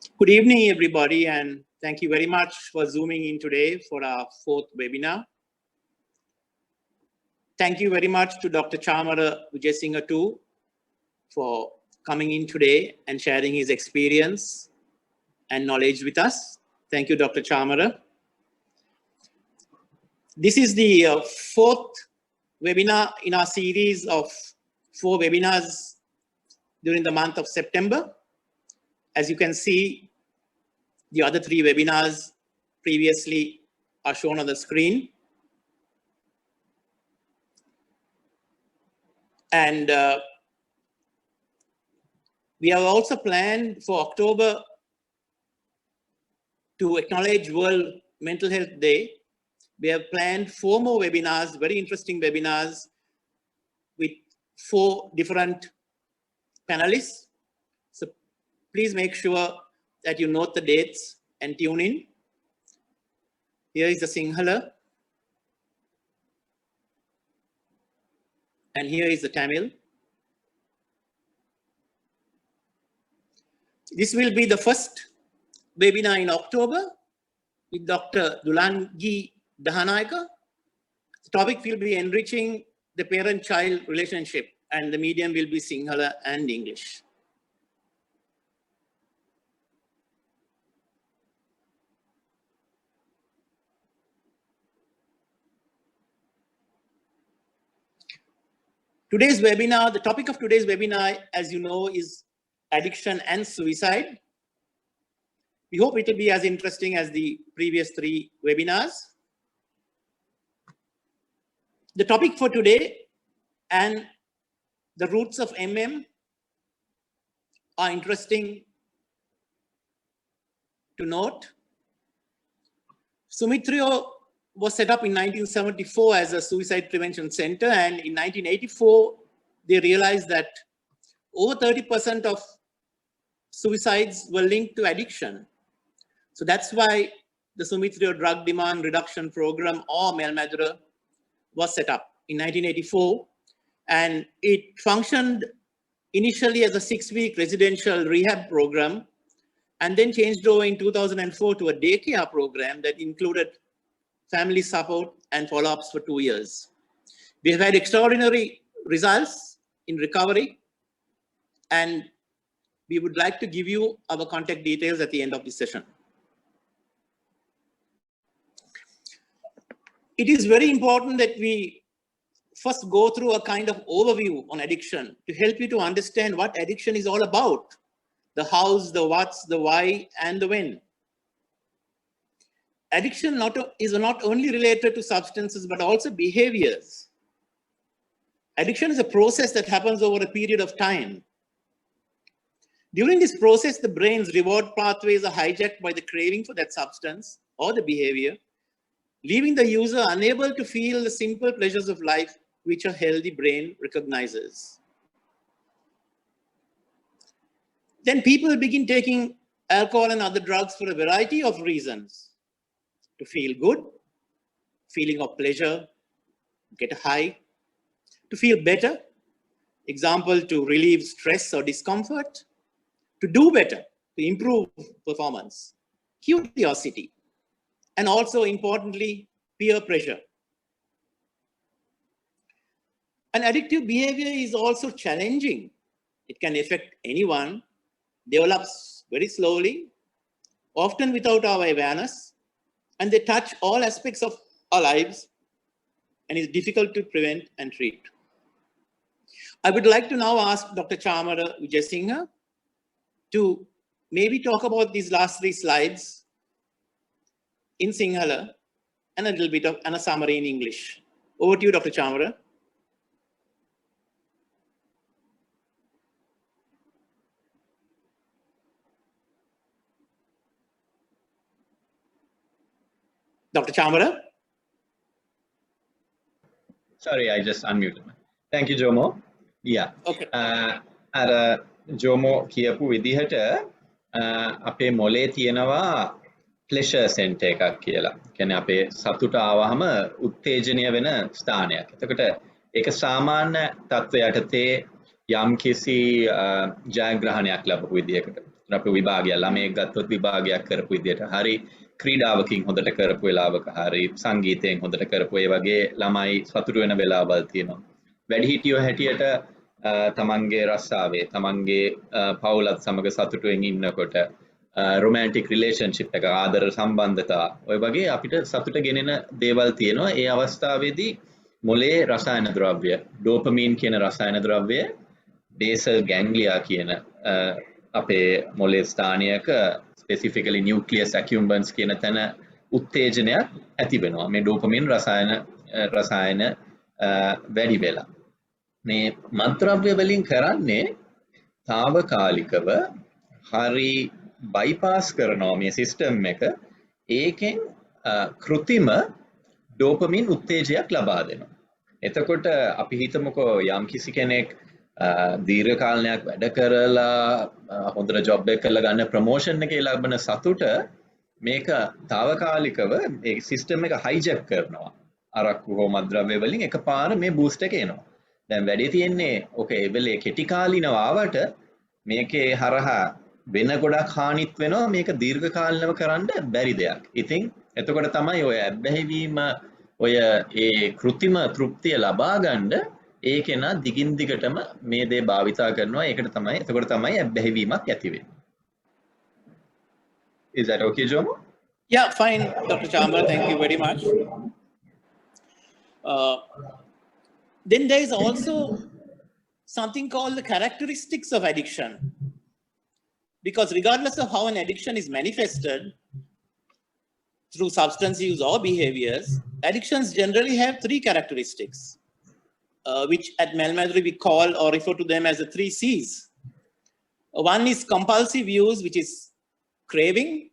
Good evening, everybody, and thank you very much for zooming in today for our 4th webinar. Thank you very much to Dr. Chamara Wijesinghe too for coming in today and sharing his experience and knowledge with us. Thank you, Dr. Chamara. This is the 4th webinar in our series of 4 webinars during the month of September. As you can see, the other 3 webinars previously are shown on the screen. And we have also planned for October to acknowledge World Mental Health Day. We have planned 4 more webinars, very interesting webinars with 4 different panelists. So please make sure that you note the dates and tune in. Here is the Sinhala. And here is the Tamil. This will be the first webinar in October with Dr. Dulangi Dahanayaka. The topic will be enriching the parent-child relationship, and the medium will be Sinhala and English. Today's webinar, the topic of today's webinar, as you know, is addiction and suicide. We hope it will be as interesting as the previous 3 webinars. The topic for today and the roots of MM are interesting to note. Sumithrayo was set up in 1974 as a suicide prevention center, and in 1984 they realized that over 30% of suicides were linked to addiction. So that's why the Sumithrayo Drug Demand Reduction Program, or Medura, was set up in 1984, and it functioned initially as a 6-week residential rehab program and then changed over in 2004 to a daycare program that included family support and follow-ups for 2 years. We have had extraordinary results in recovery, and we would like to give you our contact details at the end of this session. It is very important that we first go through a kind of overview on addiction to help you to understand what addiction is all about: the hows, the whats, the why, and the when. Addiction is not only related to substances, but also behaviors. Addiction is a process that happens over a period of time. During this process, the brain's reward pathways are hijacked by the craving for that substance or the behavior, leaving the user unable to feel the simple pleasures of life which a healthy brain recognizes. Then people begin taking alcohol and other drugs for a variety of reasons. To feel good, feeling of pleasure, get a high, to feel better, example, to relieve stress or discomfort, to do better, to improve performance, curiosity, and also importantly, peer pressure. An addictive behavior is also challenging. It can affect anyone, develops very slowly, often without our awareness, and they touch all aspects of our lives and is difficult to prevent and treat. I would like to now ask Dr. Chamara Wijesinghe to maybe talk about these last 3 slides in Sinhala and a little bit of a summary in English. Over to you, Dr. Chamara. Dr. Chamara? Sorry, I just unmuted. Thank you, Jomo. Yeah. Okay. Jomo කියපු විදිහට අපේ මොලේ තියෙනවා pleasure center එකක් කියලා. කියන්නේ අපේ සතුට ආවහම උත්තේජනය වෙන ස්ථානයක්. එතකොට ඒක සාමාන්‍ය තත්ත්වයට යම් කිසි ජයග්‍රහණයක් ලැබපු විදිහකට. අපේ විභාගය ළමයෙක් ගත්තොත් විභාගයක් කරපු විදියට හරි ක්‍රීඩාවකින් හොඳට කරපු වෙලාවක හරි සංගීතයෙන් හොඳට කරපු ඒ වගේ ළමයි සතුටු වෙන වෙලාවල් තියෙනවා. වැඩිහිටියෝ හැටියට තමන්ගේ රස්සාවේ තමන්ගේ පවුලත් සමග සතුටුවෙන් ඉන්නකොට romantic relationship එක ආදර සම්බන්ධතා ඔය වගේ අපිට සතුට ගෙනෙන දේවල් තියෙනවා. ඒ අවස්ථාවේදී මොලේ රසායන ද්‍රව්‍ය ඩෝපමීන් කියන රසායන ද්‍රව්‍ය basal ganglia කියන අපේ මොලේ ස්ථානයක specifically nucleus accumbens කියන තැන උත්තේජනයක් ඇති වෙනවා. මේ ඩෝපමීන් රසායන වැඩි වෙලා මේ මත්ද්‍රව්‍ය වලින් කරන්නේ తాවකාලිකව හරි bypass කරනවා මේ සිස්ටම් එක. ඒකෙන් કૃතිම ඩෝපමීන් උත්තේජයක් ලබා දෙනවා. එතකොට අපි හිතමුකෝ යම් කිසි කෙනෙක් දීර්ඝ කාලයක් වැඩ කරලා හොඳට ජොබ් එක කරලා ගන්න ප්‍රොමෝෂන් එකේ ලැබෙන සතුට මේක తాවකාලිකව මේ සිස්ටම් එක hijack කරනවා. අරක්කු හෝ මත්ද්‍රව්‍ය වලින් එකපාර මේ බූස්ට් එක එනවා. දැන් වැඩි තියෙන්නේ ඔකේ ඒ වෙලේ කෙටි කාලිනව ආවට මේකේ හරහා වෙන ගොඩක් හානිත් වෙනවා. මේක දීර්ඝ කාලිනව කරන්න බැරි දෙයක්. ඉතින් එතකොට තමයි ඔය ඇබ්බැහිවීම ඔය ඒ કૃතිම තෘප්තිය ලබා ගන්න ඒකේන දිගින් දිගටම මේ දේ භාවිතා කරනවා. ඒකට තමයි එතකොට තමයි ඇබ්බැහිවීමක් ඇති වෙන්නේ. Is that okay, Jomo? Yeah, fine, Dr. Chamara. Thank you very much. Then there is also something called the characteristics of addiction. Because regardless of how an addiction is manifested through substance use or behaviors, addictions generally have three characteristics, which at Medura we call or refer to them as the 3 C's. One is compulsive use, which is craving,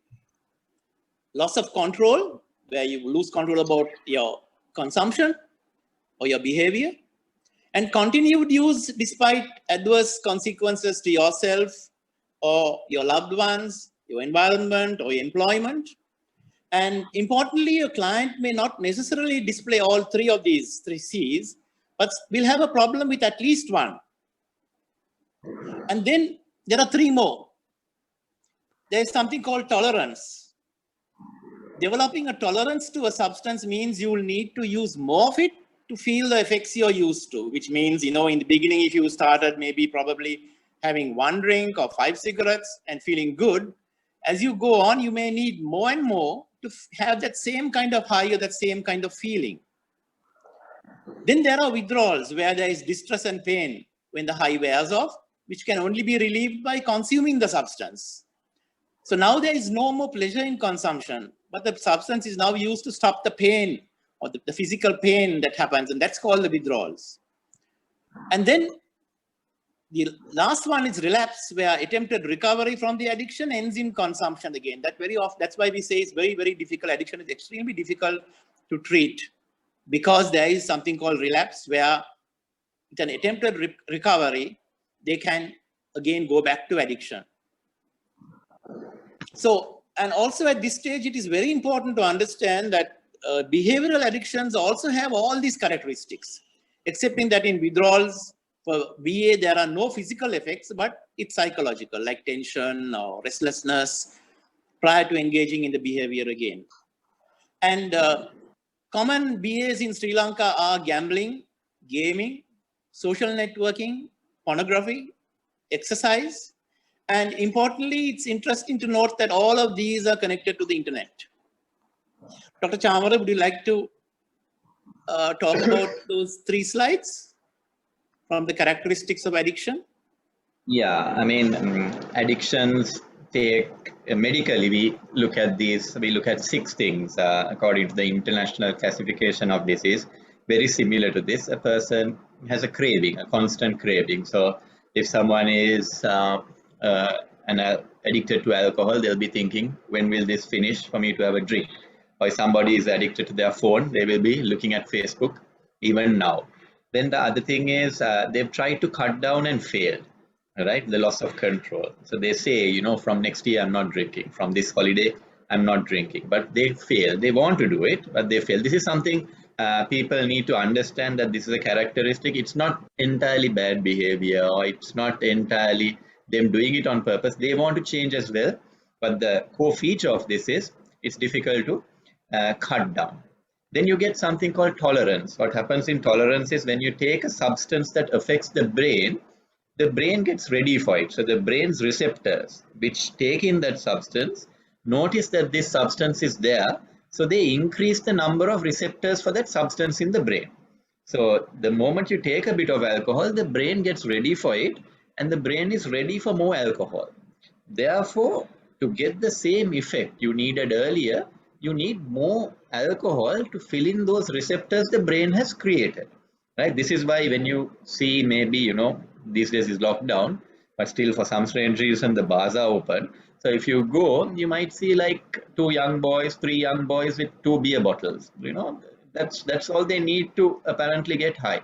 loss of control, where you lose control about your consumption or your behavior, and continued use despite adverse consequences to yourself or your loved ones, your environment or your employment. And importantly, your client may not necessarily display all 3 of these 3 C's, but will have a problem with at least one. And then there are 3 more. There is something called tolerance. Developing a tolerance to a substance means you will need to use more of it to feel the effects you're used to, which means, you know, in the beginning, if you started maybe probably having 1 drink or 5 cigarettes and feeling good, as you go on, you may need more and more to have that same kind of high or that same kind of feeling. Then there are withdrawals where there is distress and pain when the high wears off, which can only be relieved by consuming the substance. So now there is no more pleasure in consumption, but the substance is now used to stop the pain or the physical pain that happens, and that's called the withdrawals. And then the last one is relapse, where attempted recovery from the addiction ends in consumption again. That very often, that's why we say it's very, very difficult. Addiction is extremely difficult to treat because there is something called relapse, where with an attempted recovery, they can again go back to addiction. So, and also at this stage, it is very important to understand that behavioral addictions also have all these characteristics, excepting that in withdrawals, for VA, there are no physical effects, but it's psychological, like tension or restlessness prior to engaging in the behavior again. And common BAs in Sri Lanka are gambling, gaming, social networking, pornography, exercise. And importantly, it's interesting to note that all of these are connected to the internet. Dr. Chamara, would you like to talk about those 3 slides from the characteristics of addiction? Yeah, I mean, addictions take medically, we look at 6 things according to the international classification of disease, very similar to this. A person has a craving, a constant craving. So if someone is addicted to alcohol, they'll be thinking, when will this finish for me to have a drink? Or if somebody is addicted to their phone, they will be looking at Facebook even now. Then the other thing is they've tried to cut down and failed, right? The loss of control. So they say, you know, from next year, I'm not drinking. From this holiday, I'm not drinking. But they fail. They want to do it, but they fail. This is something people need to understand, that this is a characteristic. It's not entirely bad behavior, or it's not entirely them doing it on purpose. They want to change as well, but the core feature of this is it's difficult to cut down. Then you get something called tolerance. What happens in tolerance is when you take a substance that affects the brain gets ready for it. So the brain's receptors, which take in that substance, notice that this substance is there. So they increase the number of receptors for that substance in the brain. So the moment you take a bit of alcohol, the brain gets ready for it, and the brain is ready for more alcohol. Therefore, to get the same effect you needed earlier, you need more alcohol to fill in those receptors the brain has created. Right? This is why when you see maybe, these days is lockdown, but still for some strange reason the bars are open. So if you go, you might see like 3 young boys with 2 beer bottles. That's all they need to apparently get high.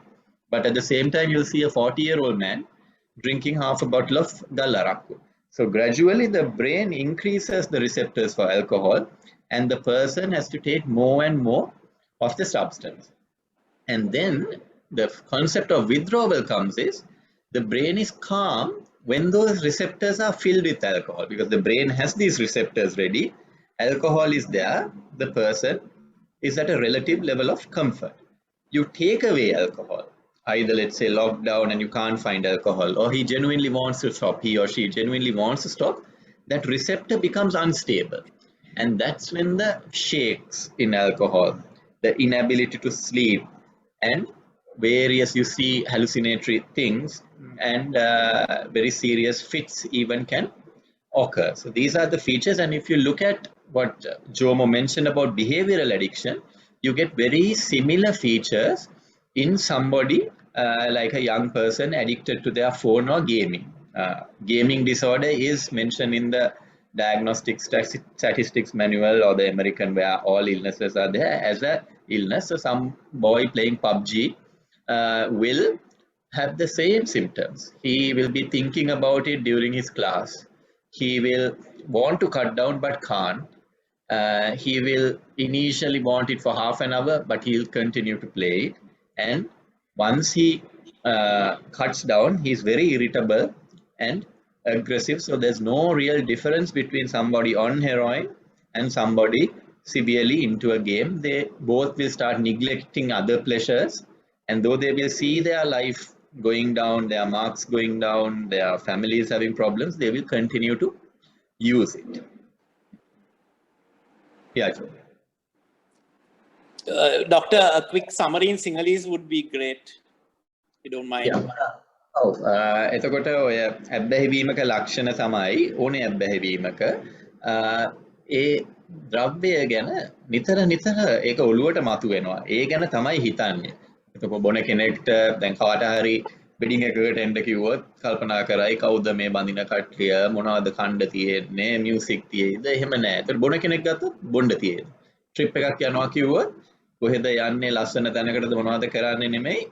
But at the same time, you'll see a 40-year-old man drinking half a bottle of Gallaraku. So gradually the brain increases the receptors for alcohol, and the person has to take more and more of the substance. And then the concept of withdrawal comes is the brain is calm when those receptors are filled with alcohol, because the brain has these receptors ready, alcohol is there, the person is at a relative level of comfort. You take away alcohol, either let's say lockdown and you can't find alcohol, or he genuinely wants to stop, he or she genuinely wants to stop, that receptor becomes unstable. And that's when the shakes in alcohol, the inability to sleep, and various, you see, hallucinatory things, and very serious fits even can occur. So these are the features. And if you look at what Jomo mentioned about behavioral addiction, you get very similar features in somebody like a young person addicted to their phone or gaming. Gaming disorder is mentioned in the Diagnostic Statistics Manual, or the American, where all illnesses are there as a illness. So some boy playing PUBG will have the same symptoms. He will be thinking about it during his class. He will want to cut down but can't. He will initially want it for half an hour, but he'll continue to play it. And once he cuts down, he's very irritable and aggressive. So there's no real difference between somebody on heroin and somebody severely into a game. They both will start neglecting other pleasures, and though they will see their life going down, their marks going down, their families having problems, they will continue to use it. Yeah, Doctor, a quick summary in Sinhalese would be great, if you don't mind. Yeah. එතකොට ඔය ඇබ්බැහිවීමක ලක්ෂණ තමයි ඕනේ ඇබ්බැහිවීමක ඒ ද්‍රව්‍ය ගැන නිතර ඒක ඔළුවට මතුවෙනවා. ඒ ගැන තමයි හිතන්නේ. එතකොට බොන කෙනෙක්ට දැන් කාට හරි වෙඩින් එකකට එන්න කිව්වොත් කල්පනා කරයි කවුද මේ බඳින කට්ටිය, මොනවද කණ්ඩ තියෙන්නේ, මියුසික් තියෙයිද, එහෙම නැහැ. එතකොට බොන කෙනෙක් ගත්තොත් බොණ්ඩ තියෙයිද. ට්‍රිප් එකක් යනවා කිව්වොත් කොහෙද යන්නේ, ලස්සන තැනකටද, මොනවද කරන්නේ නෙමෙයි,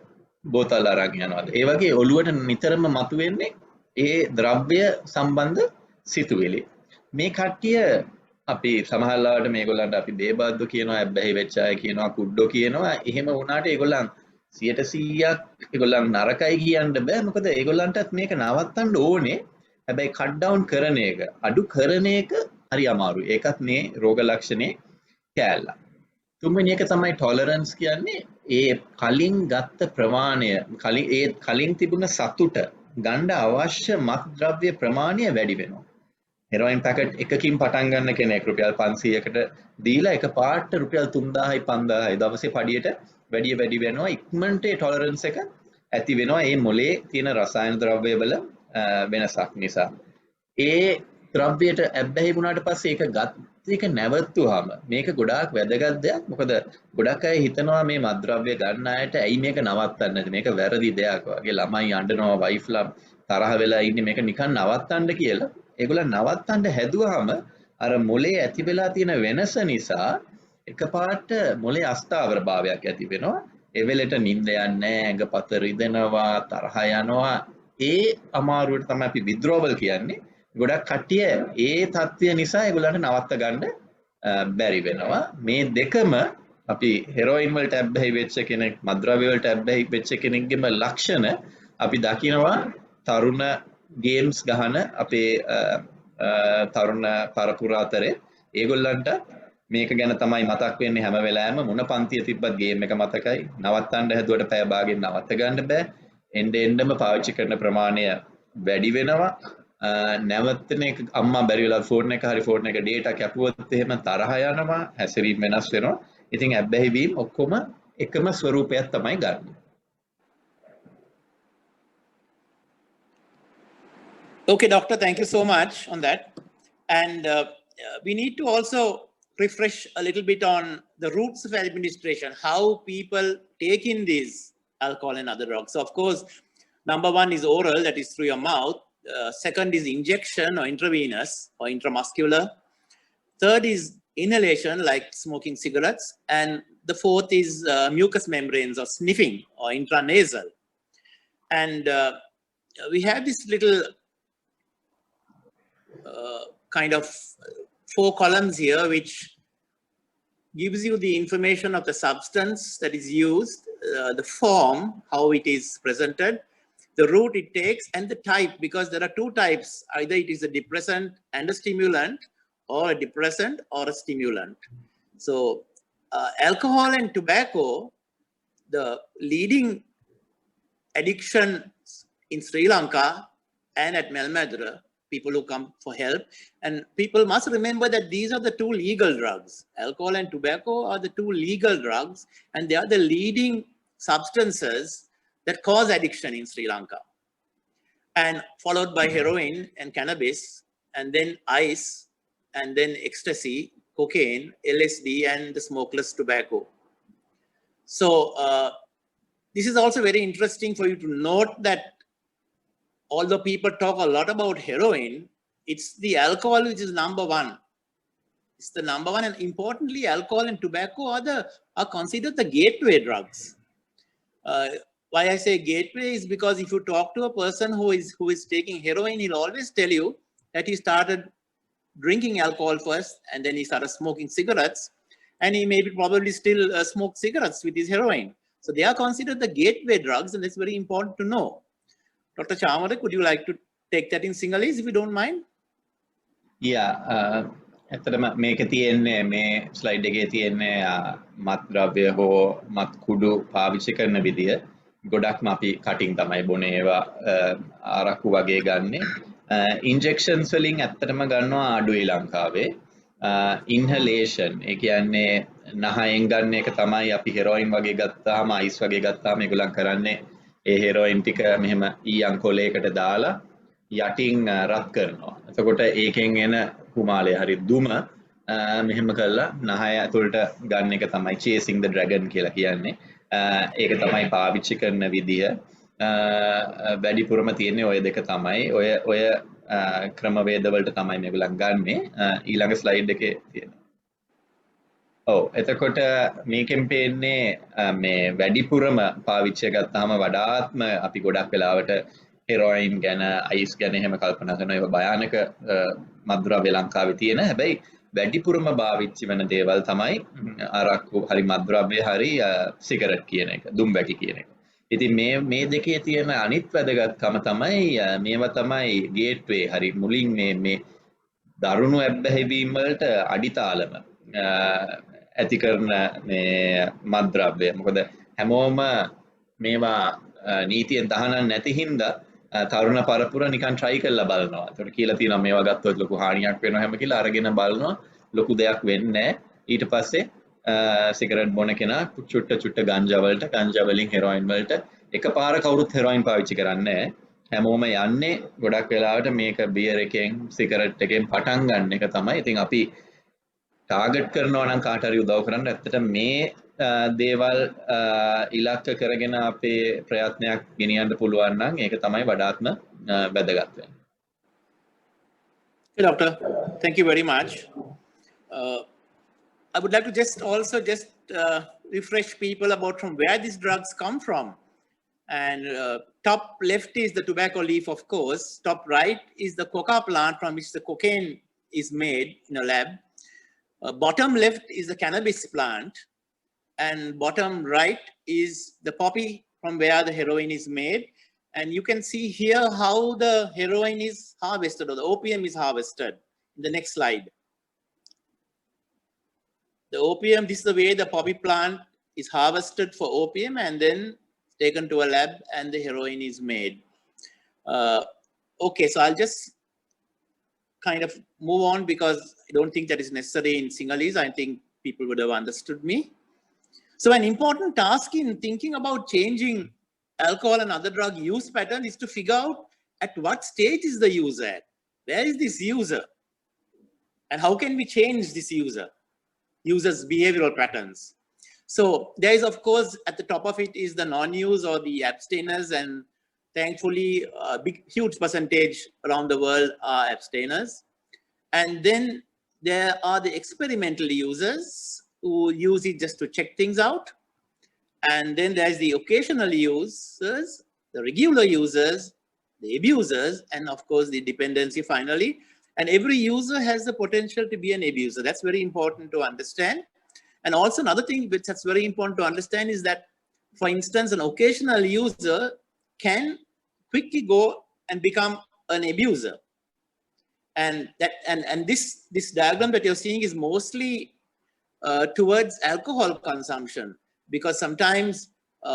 බෝතල් අරන් යනවාද. ඒ වගේ ඔළුවට නිතරම මතුවෙන්නේ ඒ ද්‍රව්‍ය සම්බන්ධ සිතුවිලි. මේ කට්ටිය අපි සමහරවිට මේගොල්ලන්ට අපි බේබද්දු කියනවා, ඇබ්බැහි වෙච්ච අය කියනවා, කුඩ්ඩෝ කියනවා. එහෙම වුණාට ඒගොල්ලන් 100%ක් ඒගොල්ලන් නරකයි කියන්න බෑ. මොකද ඒගොල්ලන්ටත් මේක නවත්තන්න ඕනේ. හැබැයි කට් ඩවුන් කරන එක, අඩු කරන එක හරි අමාරුයි. ඒකත් මේ රෝග ලක්ෂණේ කෑල්ල. තුන්වෙනි එක තමයි ටොලරන්ස් කියන්නේ. ඒ කලින් ගත්ත ප්‍රමාණය, කලින් තිබුණ සතුට ගන්න අවශ්‍ය මත්ද්‍රව්‍ය ප්‍රමාණය වැඩි වෙනවා. හෙරොයින් පැකට් එකකින් පටන් ගන්න කෙනෙක් රුපියල් 500කට දීලා එකපාරට රුපියල් 3000යි 5000යි දවසේ පඩියට වැඩි වෙනවා. ඉක්මනට ඒ ටොලරන්ස් එක ඇති වෙනවා. ඒ මොලේ තියෙන රසායන ද්‍රව්‍ය වල වෙනසක් නිසා. ඒ ද්‍රව්‍යයට ඇබ්බැහි වුණාට පස්සේ ඒක නැවතුවාම මේක ගොඩාක් වැදගත් දෙයක්. මොකද ගොඩක් අය හිතනවා මේ මත්ද්‍රව්‍ය ගන්න අයට ඇයි මේක නවත්තන්නේ නැති, මේක වැරදි දෙයක් වගේ, ළමයි අඬනවා, වයිෆ්ලා තරහ වෙලා ඉන්නේ, මේක නිකන් නවත්තන්න කියලා. ඒගොල්ලන් නවත්තන්න හැදුවාම අර මොලේ ඇති වෙලා තියෙන වෙනස නිසා එකපාරට මොලේ අස්ථාවර භාවයක් ඇති වෙනවා. ඒ වෙලෙට නිින්ද යන්නේ නැහැ, ඇඟපත රිදෙනවා, තරහ යනවා. ඒ අමාරුවට තමයි අපි withdrawal කියන්නේ. ගොඩක් කට්ටිය ඒ තත්ත්වය නිසා ඒගොල්ලන්ට නවත්ත ගන්න බැරි වෙනවා. මේ දෙකම අපි හෙරොයින් වලට ඇබ්බැහි වෙච්ච කෙනෙක්, මත්ද්‍රව්‍ය වලට ඇබ්බැහි වෙච්ච කෙනෙක්ගේම ලක්ෂණ අපි දකිනවා තරුණ ගේම්ස් ගහන අපේ තරුණ පරපුර අතරේ ඒගොල්ලන්ට මේක ගැන තමයි මතක් වෙන්නේ හැම වෙලාවෙම මොන පන්තිය තිබ්බත් ගේම් එක මතකයි නවත්තන්න හැදුවට පැය භාගෙන් නවත්ත ගන්න බෑ එන්නෙම පාවිච්චි කරන ප්‍රමාණය වැඩි වෙනවා නැවතන එක අම්මා බැරි වෙලා ෆෝන් එක හරි ෆෝන් එක ඩේටා කැපුවොත් එහෙම තරහ යනවා හැසිරීම වෙනස් වෙනවා ඉතින් ඇබ්බැහි වීම ඔක්කොම එකම ස්වරූපයක් තමයි ගන්න. Okay, doctor, thank you so much on that. And we need to also refresh a little bit on the routes of administration, how people take in these alcohol and other drugs. So of course, number one is oral, that is through your mouth. Second is injection or intravenous or intramuscular. Third is inhalation, like smoking cigarettes. And the fourth is mucous membranes or sniffing or intranasal. And we have this little kind of 4 columns here, which gives you the information of the substance that is used, the form, how it is presented, the route it takes, and the type, because there are 2 types. Either it is a depressant and a stimulant, or a depressant or a stimulant. So alcohol and tobacco, the leading addictions in Sri Lanka and at Medura, people who come for help. And people must remember that these are the 2 legal drugs. Alcohol and tobacco are the 2 legal drugs, and they are the leading substances that cause addiction in Sri Lanka. And followed by heroin and cannabis, and then ice, and then ecstasy, cocaine, LSD, and the smokeless tobacco. So this is also very interesting for you to note that although people talk a lot about heroin, it's the alcohol which is number 1. It's the number 1, and importantly, alcohol and tobacco are considered the gateway drugs. Why I say gateway is because if you talk to a person who is taking heroin, he'll always tell you that he started drinking alcohol first, and then he started smoking cigarettes, and he maybe probably still smoke cigarettes with his heroin. So they are considered the gateway drugs, and that's very important to know. Dr. Chamara, could you like to take that in Sinhalese, if you don't mind? Yeah, ඇත්තටම මේකේ තියෙන්නේ මේ slide එකේ තියෙන්නේ මත් ද්‍රව්‍ය හෝ මත් කුඩු පාවිච්චි කරන විදිය ගොඩක්ම අපි කටින් තමයි බොනේ ඒවා ආරක්කු වගේ ගන්නෙ ඉන්ජෙක්ෂන්ස් වලින් ඇත්තටම ගන්නවා අඩුයි ලංකාවේ ඉන්හලේෂන් ඒ කියන්නේ නහයෙන් ගන්න එක තමයි අපි හෙරෝයින් වගේ ගත්තාම අයිස් වගේ ගත්තාම ඒගොල්ලන් කරන්නේ ඒ හෙරෝයින් ටික මෙහෙම ඊයන් කොලයකට දාලා යටින් රත් කරනවා. එතකොට ඒකෙන් එන කුමාලය හරි දුම මෙහෙම කරලා නහය ඇතුළට ගන්න එක තමයි chasing the dragon කියලා කියන්නේ. ඒක තමයි පාවිච්චි කරන විදිය. වැඩිපුරම තියෙන්නේ ඔය දෙක තමයි. ඔය ක්‍රමවේද වලට තමයි මේගොල්ලන් ගන්නෙ. ඊළඟ ස්ලයිඩ් එකේ තියෙනවා. ඔව් එතකොට මේකෙන් පේන්නේ මේ වැඩිපුරම පාවිච්චි ගත්තාම වඩාත්ම අපි ගොඩක් වෙලාවට හෙරෝයින් ගැන අයිස් ගැන එහෙම කල්පනා කරන ඒවා භයානක මත්ද්‍රව්‍ය ලංකාවේ තියෙන හැබැයි වැඩිපුරම භාවිතා වෙන දේවල් තමයි අරක්කු හරි මත්ද්‍රව්‍ය හරි සිගරට් කියන එක දුම්බැටි කියන එක. ඉතින් මේ දෙකේ තියෙන අනිත් වැදගත්කම තමයි මේවා තමයි ගේට්වේ හරි මුලින් මේ දරුණු ඇබ්බැහිවීම් වලට අඩිතාලම ඇති කරන මේ මත්ද්‍රව්‍ය. මොකද හැමෝම මේවා නීතියෙන් තහනම් නැති හින්දා තරුණ පරපුර නිකන් try කරලා බලනවා. ඒකට කියලා තියෙනවා මේවා ගත්තොත් ලොකු හානියක් වෙනවා හැම කියලා අරගෙන බලනවා ලොකු දෙයක් වෙන්නේ නැහැ. ඊට පස්සේ සිගරට් බොන කෙනා චුට්ට ගංජා වලට ගංජා වලින් හෙරෝයින් වලට එකපාර කවුරුත් හෙරෝයින් පාවිච්චි කරන්නේ නැහැ. හැමෝම යන්නේ ගොඩක් වෙලාවට මේක බියර් එකෙන් සිගරට් එකෙන් පටන් ගන්න එක තමයි. ඉතින් අපි ටාගට් කරනවා නම් කාට හරි උදව් කරන්න ඇත්තට මේ දේවල් ඉලක්ක කරගෙන අපේ ප්‍රයත්නයක් ගෙනියන්න පුළුවන් නම් ඒක තමයි වඩාත්ම වැදගත් වෙන්නේ. Hey, doctor, thank you very much. I would like to just refresh people about from where these drugs come from. And top left is the tobacco leaf, of course. Top right is the coca plant from which the cocaine is made in a lab. Bottom left is the cannabis plant. And bottom right is the poppy from where the heroin is made. And you can see here how the heroin is harvested, or the opium is harvested in the next slide. The opium, this is the way the poppy plant is harvested for opium and then taken to a lab and the heroin is made. Okay, so I'll just kind of move on because I don't think that is necessary in Sinhalese. I think people would have understood me. So an important task in thinking about changing alcohol and other drug use pattern is to figure out at what stage is the user at? Where is this user? And how can we change this user's behavioral patterns? So there is, of course, at the top of it is the non-use or the abstainers, and thankfully a huge percentage around the world are abstainers. And then there are the experimental users who use it just to check things out. And then there's the occasional users, the regular users, the abusers, and of course the dependency finally. And every user has the potential to be an abuser. That's very important to understand. And also another thing which that's very important to understand is that, for instance, an occasional user can quickly go and become an abuser. And that this diagram that you're seeing is mostly towards alcohol consumption, because sometimes,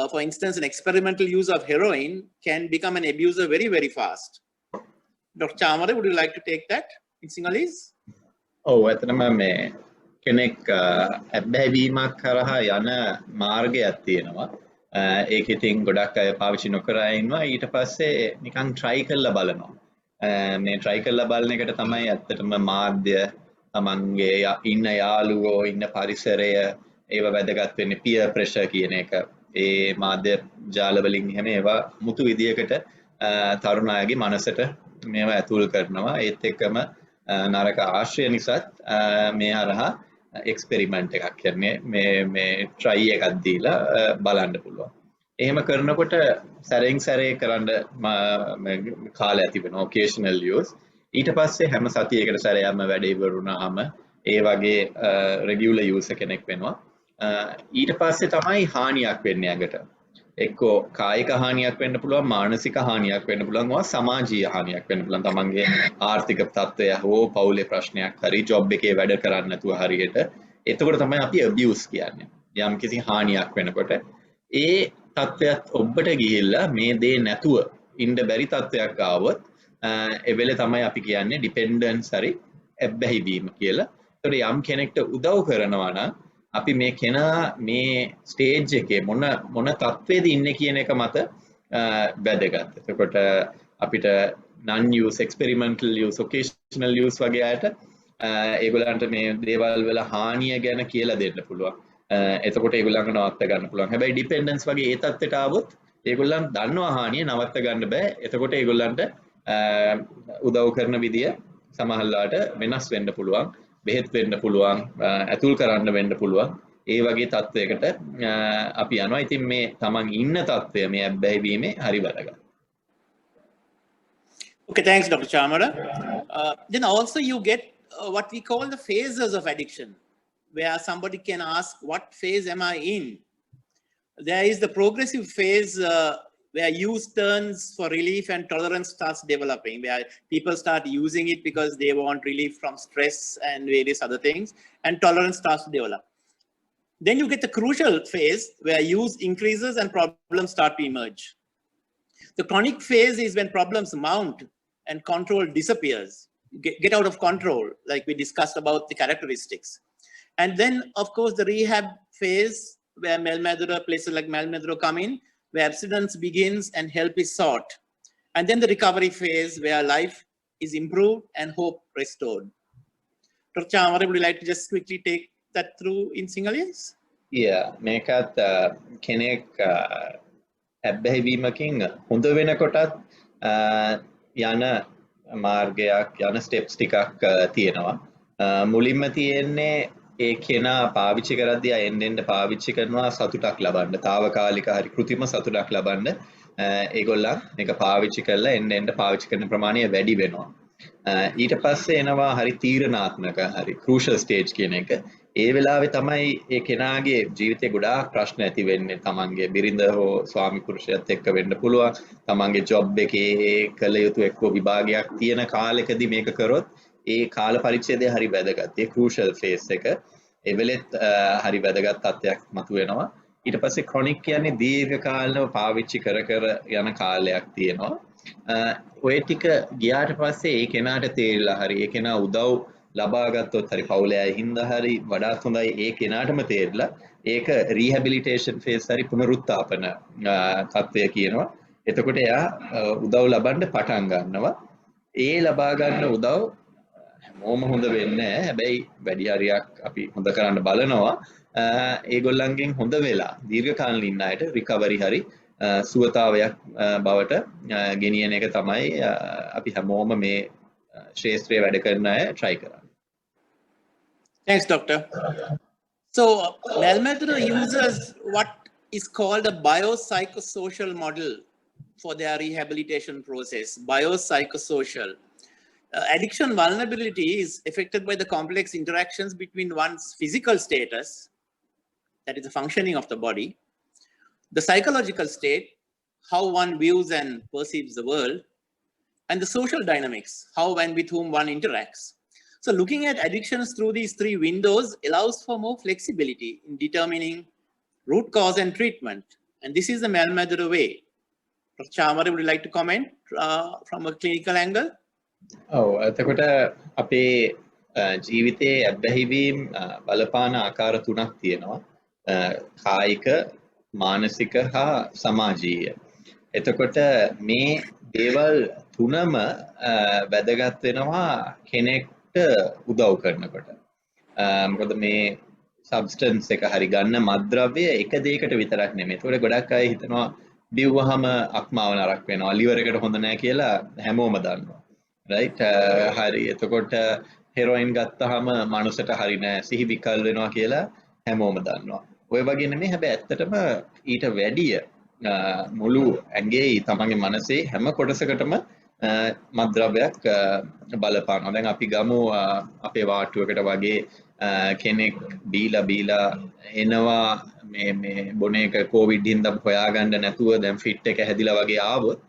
for instance, an experimental use of heroin can become an abuser very, very fast. Dr. Chamara, would you like to take that in Sinhalese? Oh, ඇත්තටම මේ කෙනෙක් ඇබ්බැහිවීමක් කරහා යන මාර්ගයක් තියෙනවා. ඒක ඉතින් ගොඩක් අය පාවිච්චි නොකර ඉන්නවා. ඊට පස්සේ නිකන් try කරලා බලනවා. මේ try කරලා බලන එකට තමයි ඇත්තටම මාධ්‍ය, තමන්ගේ ඉන්න යාළුවෝ, ඉන්න පරිසරය, ඒව වැදගත් වෙන්නේ, peer pressure කියන එක. ඒ මාධ්‍ය ජාල වලින් එහෙම ඒවා මුතු විදියකට තරුණ අයගේ මනසට මේවා ඇතුල් කරනවා. ඒත් එක්කම නරක ආශ්‍රය නිසාත් මේ හරහා එක්ස්පෙරිමන්ට් එකක් කරන්නේ, මේ try එකක් දීලා බලන්න පුළුවන්. එහෙම කරනකොට සැරෙන් සැරේ කරන්න කාලයක් තිබෙනවා, occasional use. ඊට පස්සේ හැම සතියකට සැරයක්ම වැඩේ ඉවරුණාම ඒ වගේ regular user කෙනෙක් වෙනවා. ඊට පස්සේ තමයි හානියක් වෙන්නේ ඇඟට. එක්කෝ කායික හානියක් වෙන්න පුළුවන්, මානසික හානියක් වෙන්න පුළුවන්, සමාජීය හානියක් වෙන්න පුළුවන්. තමන්ගේ ආර්ථික තත්ත්වය හෝ පවුලේ ප්‍රශ්නයක් හරි, ජොබ් එකේ වැඩ කරන්න නැතුව හරියට. එතකොට තමයි අපි abuse කියන්නේ. යම් කිසි හානියක් වෙනකොට ඒ තත්ත්වයක් ඔබට ගිහිල්ලා මේ දේ නැතුව ඉන්න බැරි තත්ත්වයක් ආවොත් ඒ වෙලේ තමයි අපි කියන්නේ dependence හරි ඇබ්බැහි වීම කියලා. ඒතකොට යම් කෙනෙක්ට උදව් කරනවා නම් අපි මේ කෙනා මේ ස්ටේජ් එකේ මොන තත්ත්වෙද ඉන්නේ කියන එක මත වැදගත්. එතකොට අපිට non use, experimental use, occasional use වගේ අයට ඒගොල්ලන්ට මේ දේවල් වල හානිය ගැන කියලා දෙන්න පුළුවන්. එතකොට ඒගොල්ලන්ව නවත්ත ගන්න පුළුවන්. හැබැයි dependence වගේ ඒ තත්ත්වයට ආවොත් ඒගොල්ලන් දන්නවා හානිය නවත්ත ගන්න බෑ. එතකොට ඒගොල්ලන්ට උදව් කරන විදිය සමහරලාට වෙනස් වෙන්න පුළුවන්. බෙහෙත් වෙන්න පුළුවන්, ඇතුල් කරන්න වෙන්න පුළුවන්. ඒ වගේ තත්ත්වයකට අපි යනවා. ඉතින් මේ තමන් ඉන්න තත්ත්වය මේ ඇබ්බැහි වීමේ හරි වැදගත්. Okay, thanks, Dr. Chamara. Then also you get what we call the phases of addiction, where somebody can ask, what phase am I in? There is the progressive phase where use turns for relief and tolerance starts developing, where people start using it because they want relief from stress and various other things, and tolerance starts to develop. Then you get the crucial phase where use increases and problems start to emerge. The chronic phase is when problems mount and control disappears, get out of control, like we discussed about the characteristics. And then, of course, the rehab phase where Medura, places like Medura come in, where abstinence begins and help is sought. And then the recovery phase where life is improved and hope restored. Dr. Chamara, would you like to just quickly take that through in Sinhalese? Yeah, මේකත් කෙනෙක් ඇබ්බැහි වීමකින් හොඳ වෙනකොටත් යන මාර්ගයක්, යන steps ටිකක් තියෙනවා. මුලින්ම තියෙන්නේ ඒ කෙනා පාවිච්චි කරද්දී එන්න පාවිච්චි කරනවා සතුටක් ලබන්න, తాවකාලික හරි કૃතිම සතුටක් ලබන්න. ඒගොල්ලන් මේක පාවිච්චි කරලා එන්න පාවිච්චි කරන ප්‍රමාණය වැඩි වෙනවා. ඊට පස්සේ එනවා හරි තීරණාත්මක, හරි crucial stage කියන එක. ඒ වෙලාවේ තමයි ඒ කෙනාගේ ජීවිතේ ගොඩාක් ප්‍රශ්න ඇති වෙන්නේ. තමන්ගේ බිරිඳ හෝ ස්වාමි පුරුෂයත් එක්ක වෙන්න පුළුවන්. තමන්ගේ ජොබ් එකේ කළ යුතු එක්ක විභාගයක් තියෙන කාලෙකදී මේක කරොත් ඒ කාල පරිච්ඡේදය හරි වැදගත්. ඒ crucial phase එක. ඒ වෙලෙත් හරි වැදගත් තත්ත්වයක් මතුවෙනවා. ඊට පස්සේ chronic කියන්නේ දීර්ඝ කාලව පාවිච්චි කර යන කාලයක් තියෙනවා. ඔය ටික ගියාට පස්සේ ඒ කෙනාට තේරිලා හරි ඒ කෙනා උදව් ලබා ගත්තොත් හරි පවුලේ අය හින්දා හරි වඩාත් හොඳයි ඒ කෙනාටම තේරිලා ඒක රීහැබිලිටේෂන් ෆේස් හරි පුනරුත්ථාපන තත්ත්වය කියනවා. එතකොට එයා උදව් ලබන්න පටන් ගන්නවා. ඒ ලබා ගන්න උදව් හැමෝම හොඳ වෙන්නේ නැහැ. හැබැයි වැඩි හරියක් අපි හොඳ කරන්න බලනවා. ඒගොල්ලන්ගෙන් හොඳ වෙලා දීර්ඝ කාලීන ඉන්න අයට රිකවරි හරි සුවතාවයක් බවට ගෙනියන එක තමයි අපි හැමෝම මේ ශාස්ත්‍රීය වැඩ කරන අය try කරන්නේ. Thanks, Doctor. So, Medura uses what is called a biopsychosocial model for their rehabilitation process. Biopsychosocial. Addiction vulnerability is affected by the complex interactions between one's physical status, that is the functioning of the body, the psychological state, how one views and perceives the world, and the social dynamics, how and with whom one interacts. So looking at addictions through these three windows allows for more flexibility in determining root cause and treatment. And this is the Medura way. Dr. Chamara, would you like to comment from a clinical angle? එතකොට අපේ ජීවිතයේ අත්දැකීම් බලපාන ආකාර තුනක් තියෙනවා. කායික, මානසික හා සමාජීය. එතකොට මේ දේවල් තුනම වැදගත් වෙනවා කෙනෙක්ට උදව් කරනකොට. මොකද මේ සබ්ස්ටන්ස් එක හරි ගන්න මත්ද්‍රව්‍ය එක දෙයකට විතරක් නෙමෙයි. ඒතකොට ගොඩක් අය හිතනවා බිව්වහම අක්මාව නරක වෙනවා, liver එකට හොඳ නැහැ කියලා හැමෝම දන්නවා. right? හරි. එතකොට හෙරොයින් ගත්තාම මනුස්සට හරි නෑ, සිහි විකල් වෙනවා කියලා හැමෝම දන්නවා. ඔය වගේ නෙමෙයි. හැබැයි ඇත්තටම ඊට වැඩිය මුළු ඇඟේ තමන්ගේ මනසේ හැම කොටසකටම මත්ද්‍රව්‍යයක් බලපානවා. දැන් අපි ගමු අපේ වාට්ටුවකට වගේ කෙනෙක් බීලා එනවා මේ බොන එක කොවිඩ් හින්දා හොයාගන්න නැතුව දැන් ෆිට් එක හැදිලා වගේ ආවොත්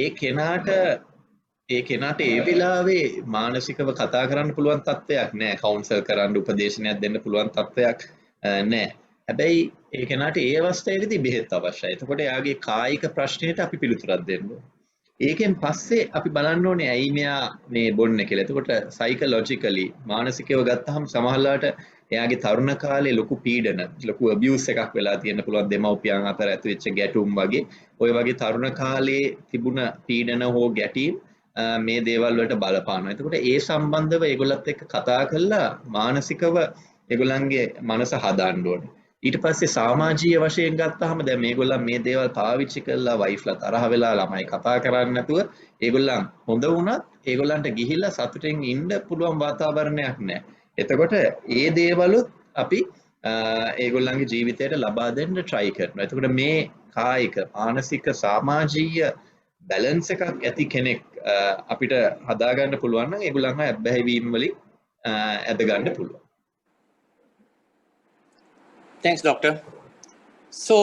ඒ කෙනාට ඒ වෙලාවේ මානසිකව කතා කරන්න පුළුවන් තත්ත්වයක් නෑ. කවුන්සල් කරන්න උපදේශනයක් දෙන්න පුළුවන් තත්ත්වයක් නෑ. හැබැයි ඒ කෙනාට ඒ අවස්ථාවේදී බෙහෙත් අවශ්‍යයි. එතකොට එයාගේ කායික ප්‍රශ්නයට අපි පිළිතුරක් දෙන්න ඕනේ. ඒකෙන් පස්සේ අපි බලන්න ඕනේ ඇයි මෙයා මේ බොන්නේ කියලා. එතකොට සයිකොලොජිකලි මානසිකව ගත්තහම සමහරවිට එයාගේ තරුණ කාලේ ලොකු පීඩන, ලොකු ඇබියුස් එකක් වෙලා තියෙන්න පුළුවන් දෙමව්පියන් අතර ඇති වෙච්ච ගැටුම් වගේ. ওই වගේ තරුණ කාලේ තිබුණ පීඩන හෝ ගැටීම් මේ දේවල් වලට බලපානවා. එතකොට ඒ සම්බන්ධව ඒගොල්ලත් එක්ක කතා කරලා මානසිකව ඒගොල්ලන්ගේ මනස හදාන්න ඕනේ. ඊට පස්සේ සමාජීය වශයෙන් ගත්තාම දැන් මේගොල්ලන් මේ දේවල් පාවිච්චි කරලා වයිෆ්ලා තරහ වෙලා ළමයි කතා කරන්නේ නැතුව ඒගොල්ලන් හොඳ වුණත් ඒගොල්ලන්ට ගිහිල්ලා සතුටින් ඉන්න පුළුවන් වාතාවරණයක් නැහැ. එතකොට ඒ දේවලුත් අපි ඒගොල්ලන්ගේ ජීවිතයට ලබා දෙන්න try කරනවා. එතකොට මේ කායික, මානසික, සමාජීය බැලන්ස් එකක් ඇති කෙනෙක් අපිට හදාගන්න පුළුවන් නම් ඒගොල්ලන්ව අබ්බැහි වීම වලින් ඇද ගන්න පුළුවන්. Thanks, Doctor. So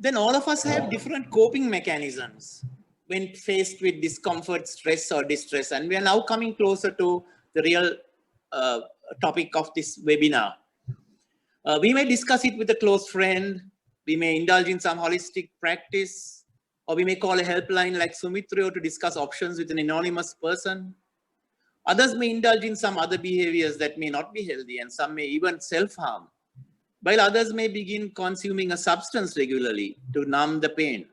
then all of us have different coping mechanisms when faced with discomfort, stress or distress. And we are now coming closer to the real topic of this webinar. We may discuss it with a close friend. We may indulge in some holistic practice, or we may call a helpline like Sumithrayo to discuss options with an anonymous person. Others may indulge in some other behaviors that may not be healthy, and some may even self-harm, while others may begin consuming a substance regularly to numb the pain.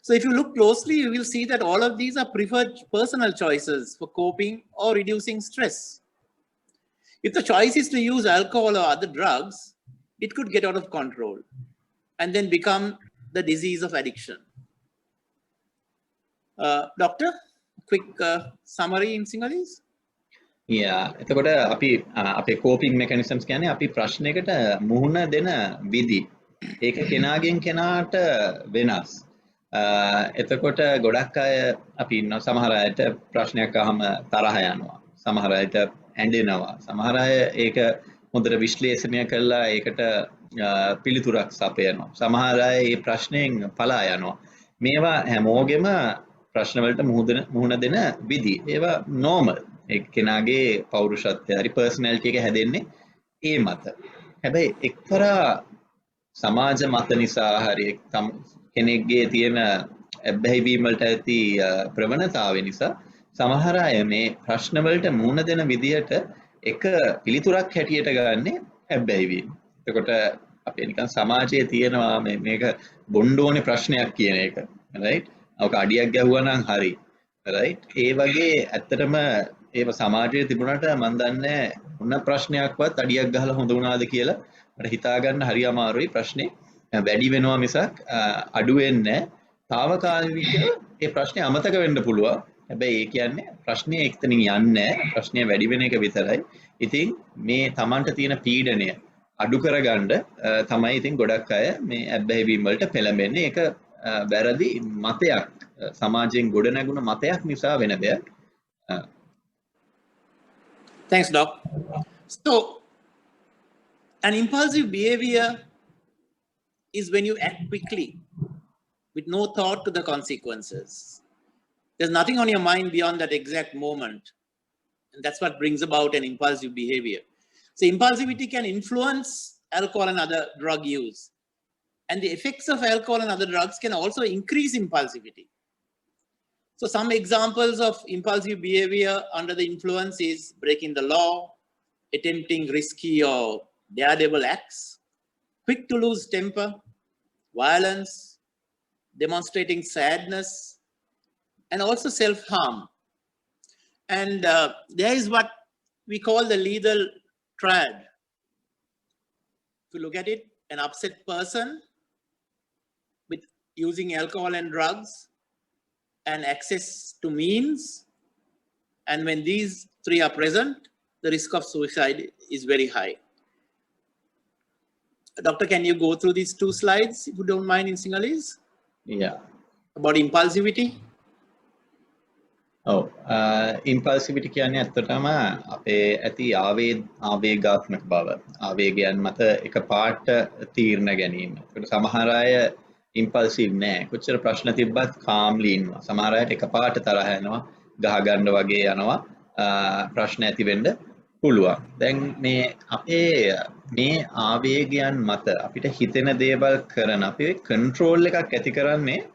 So if you look closely, you will see that all of these are preferred personal choices for coping or reducing stress. If the choice is to use alcohol or other drugs, it could get out of control and then become the disease of addiction. Doctor, quick summary in Sinhalese? එතකොට අපි අපේ කෝපින් මෙකනිසම්ස් කියන්නේ අපි ප්‍රශ්නයකට මුහුණ දෙන විදි. ඒක කෙනාගෙන් කෙනාට වෙනස්. එතකොට ගොඩක් අය අපි ඉන්න සමහර අයට ප්‍රශ්නයක් අහම තරහ යනවා. සමහර අයට ඇඬෙනවා. සමහර අය ඒක හොඳට විශ්ලේෂණය කරලා ඒකට පිළිතුරක් සපයනවා. සමහර අය මේ ප්‍රශ්නයෙන් පලා යනවා. මේවා හැමෝගෙම ප්‍රශ්න වලට මුහුණ දෙන විදි. ඒවා normal. ඒ කෙනාගේ පෞරුෂත්වය හරි personality එක හැදෙන්නේ ඒ මත. හැබැයි එක්තරා සමාජ මත නිසා හරි කෙනෙක්ගේ තියෙන ඇබ්බැහිවීම වලට ඇති ප්‍රවණතාවය නිසා සමහර අය මේ ප්‍රශ්න වලට මුහුණ දෙන විදියට එක පිළිතුරක් හැටියට ගන්නේ ඇබ්බැහිවීම. එතකොට අපේ නිකන් සමාජයේ තියෙනවා මේක බොණ්ඩෝනේ ප්‍රශ්නයක් කියන එක. right? අවක අඩියක් ගැහුවා නම් හරි. right? ඒ වගේ ඇත්තටම ඒව සමාජයේ තිබුණාට මම දන්නේ මොන ප්‍රශ්නයක්වත් අඩියක් ගහලා හොඳ වුණාද කියලා මට හිතා ගන්න හරි අමාරුයි. ප්‍රශ්නේ වැඩි වෙනවා මිසක් අඩු වෙන්නේ නැහැ. తాවකාලිකව ඒ ප්‍රශ්නේ අමතක වෙන්න පුළුවන්. හැබැයි ඒ කියන්නේ ප්‍රශ්නේ එක්තනින් යන්නේ නැහැ. ප්‍රශ්නේ වැඩි වෙන එක විතරයි. ඉතින් මේ Tamanට තියෙන පීඩනය අඩු කරගන්න තමයි ඉතින් ගොඩක් අය මේ ඇබ්බැහිවීම වලට පෙළඹෙන්නේ. ඒක වැරදි මතයක්. සමාජයෙන් ගොඩ නැගුණ මතයක් නිසා වෙන දෙයක්. Thanks, Doc. So, an impulsive behavior is when you act quickly with no thought to the consequences. There's nothing on your mind beyond that exact moment. And that's what brings about an impulsive behavior. So impulsivity can influence alcohol and other drug use. And the effects of alcohol and other drugs can also increase impulsivity. So some examples of impulsive behavior under the influence is breaking the law, attempting risky or daredevil acts, quick to lose temper, violence, demonstrating sadness, and also self-harm. And there is what we call the lethal triad. If you look at it, an upset person with using alcohol and drugs and access to means, and when these three are present, the risk of suicide is very high. Doctor, can you go through these two slides, if you don't mind, in Sinhalese? Yeah. About impulsivity? ඉම්පල්සිවිටි කියන්නේ ඇත්තටම අපේ ඇති ආවේගාත්මක බව. ආවේගයන් මත එක පාට තීරණ ගැනීම. ඒකට සමහර අය ඉම්පල්සිව් නෑ. කොච්චර ප්‍රශ්න තිබ්බත් කාම්ලි ඉන්නවා. සමහර අයට එක පාට තරහ යනවා, ගහ ගන්න වගේ යනවා. ප්‍රශ්න ඇති වෙන්න පුළුවන්. දැන් මේ අපේ මේ ආවේගයන් මත අපිට හිතෙන දේවල් කරන අපේ කන්ට්‍රෝල් එකක් ඇති කරන්නේ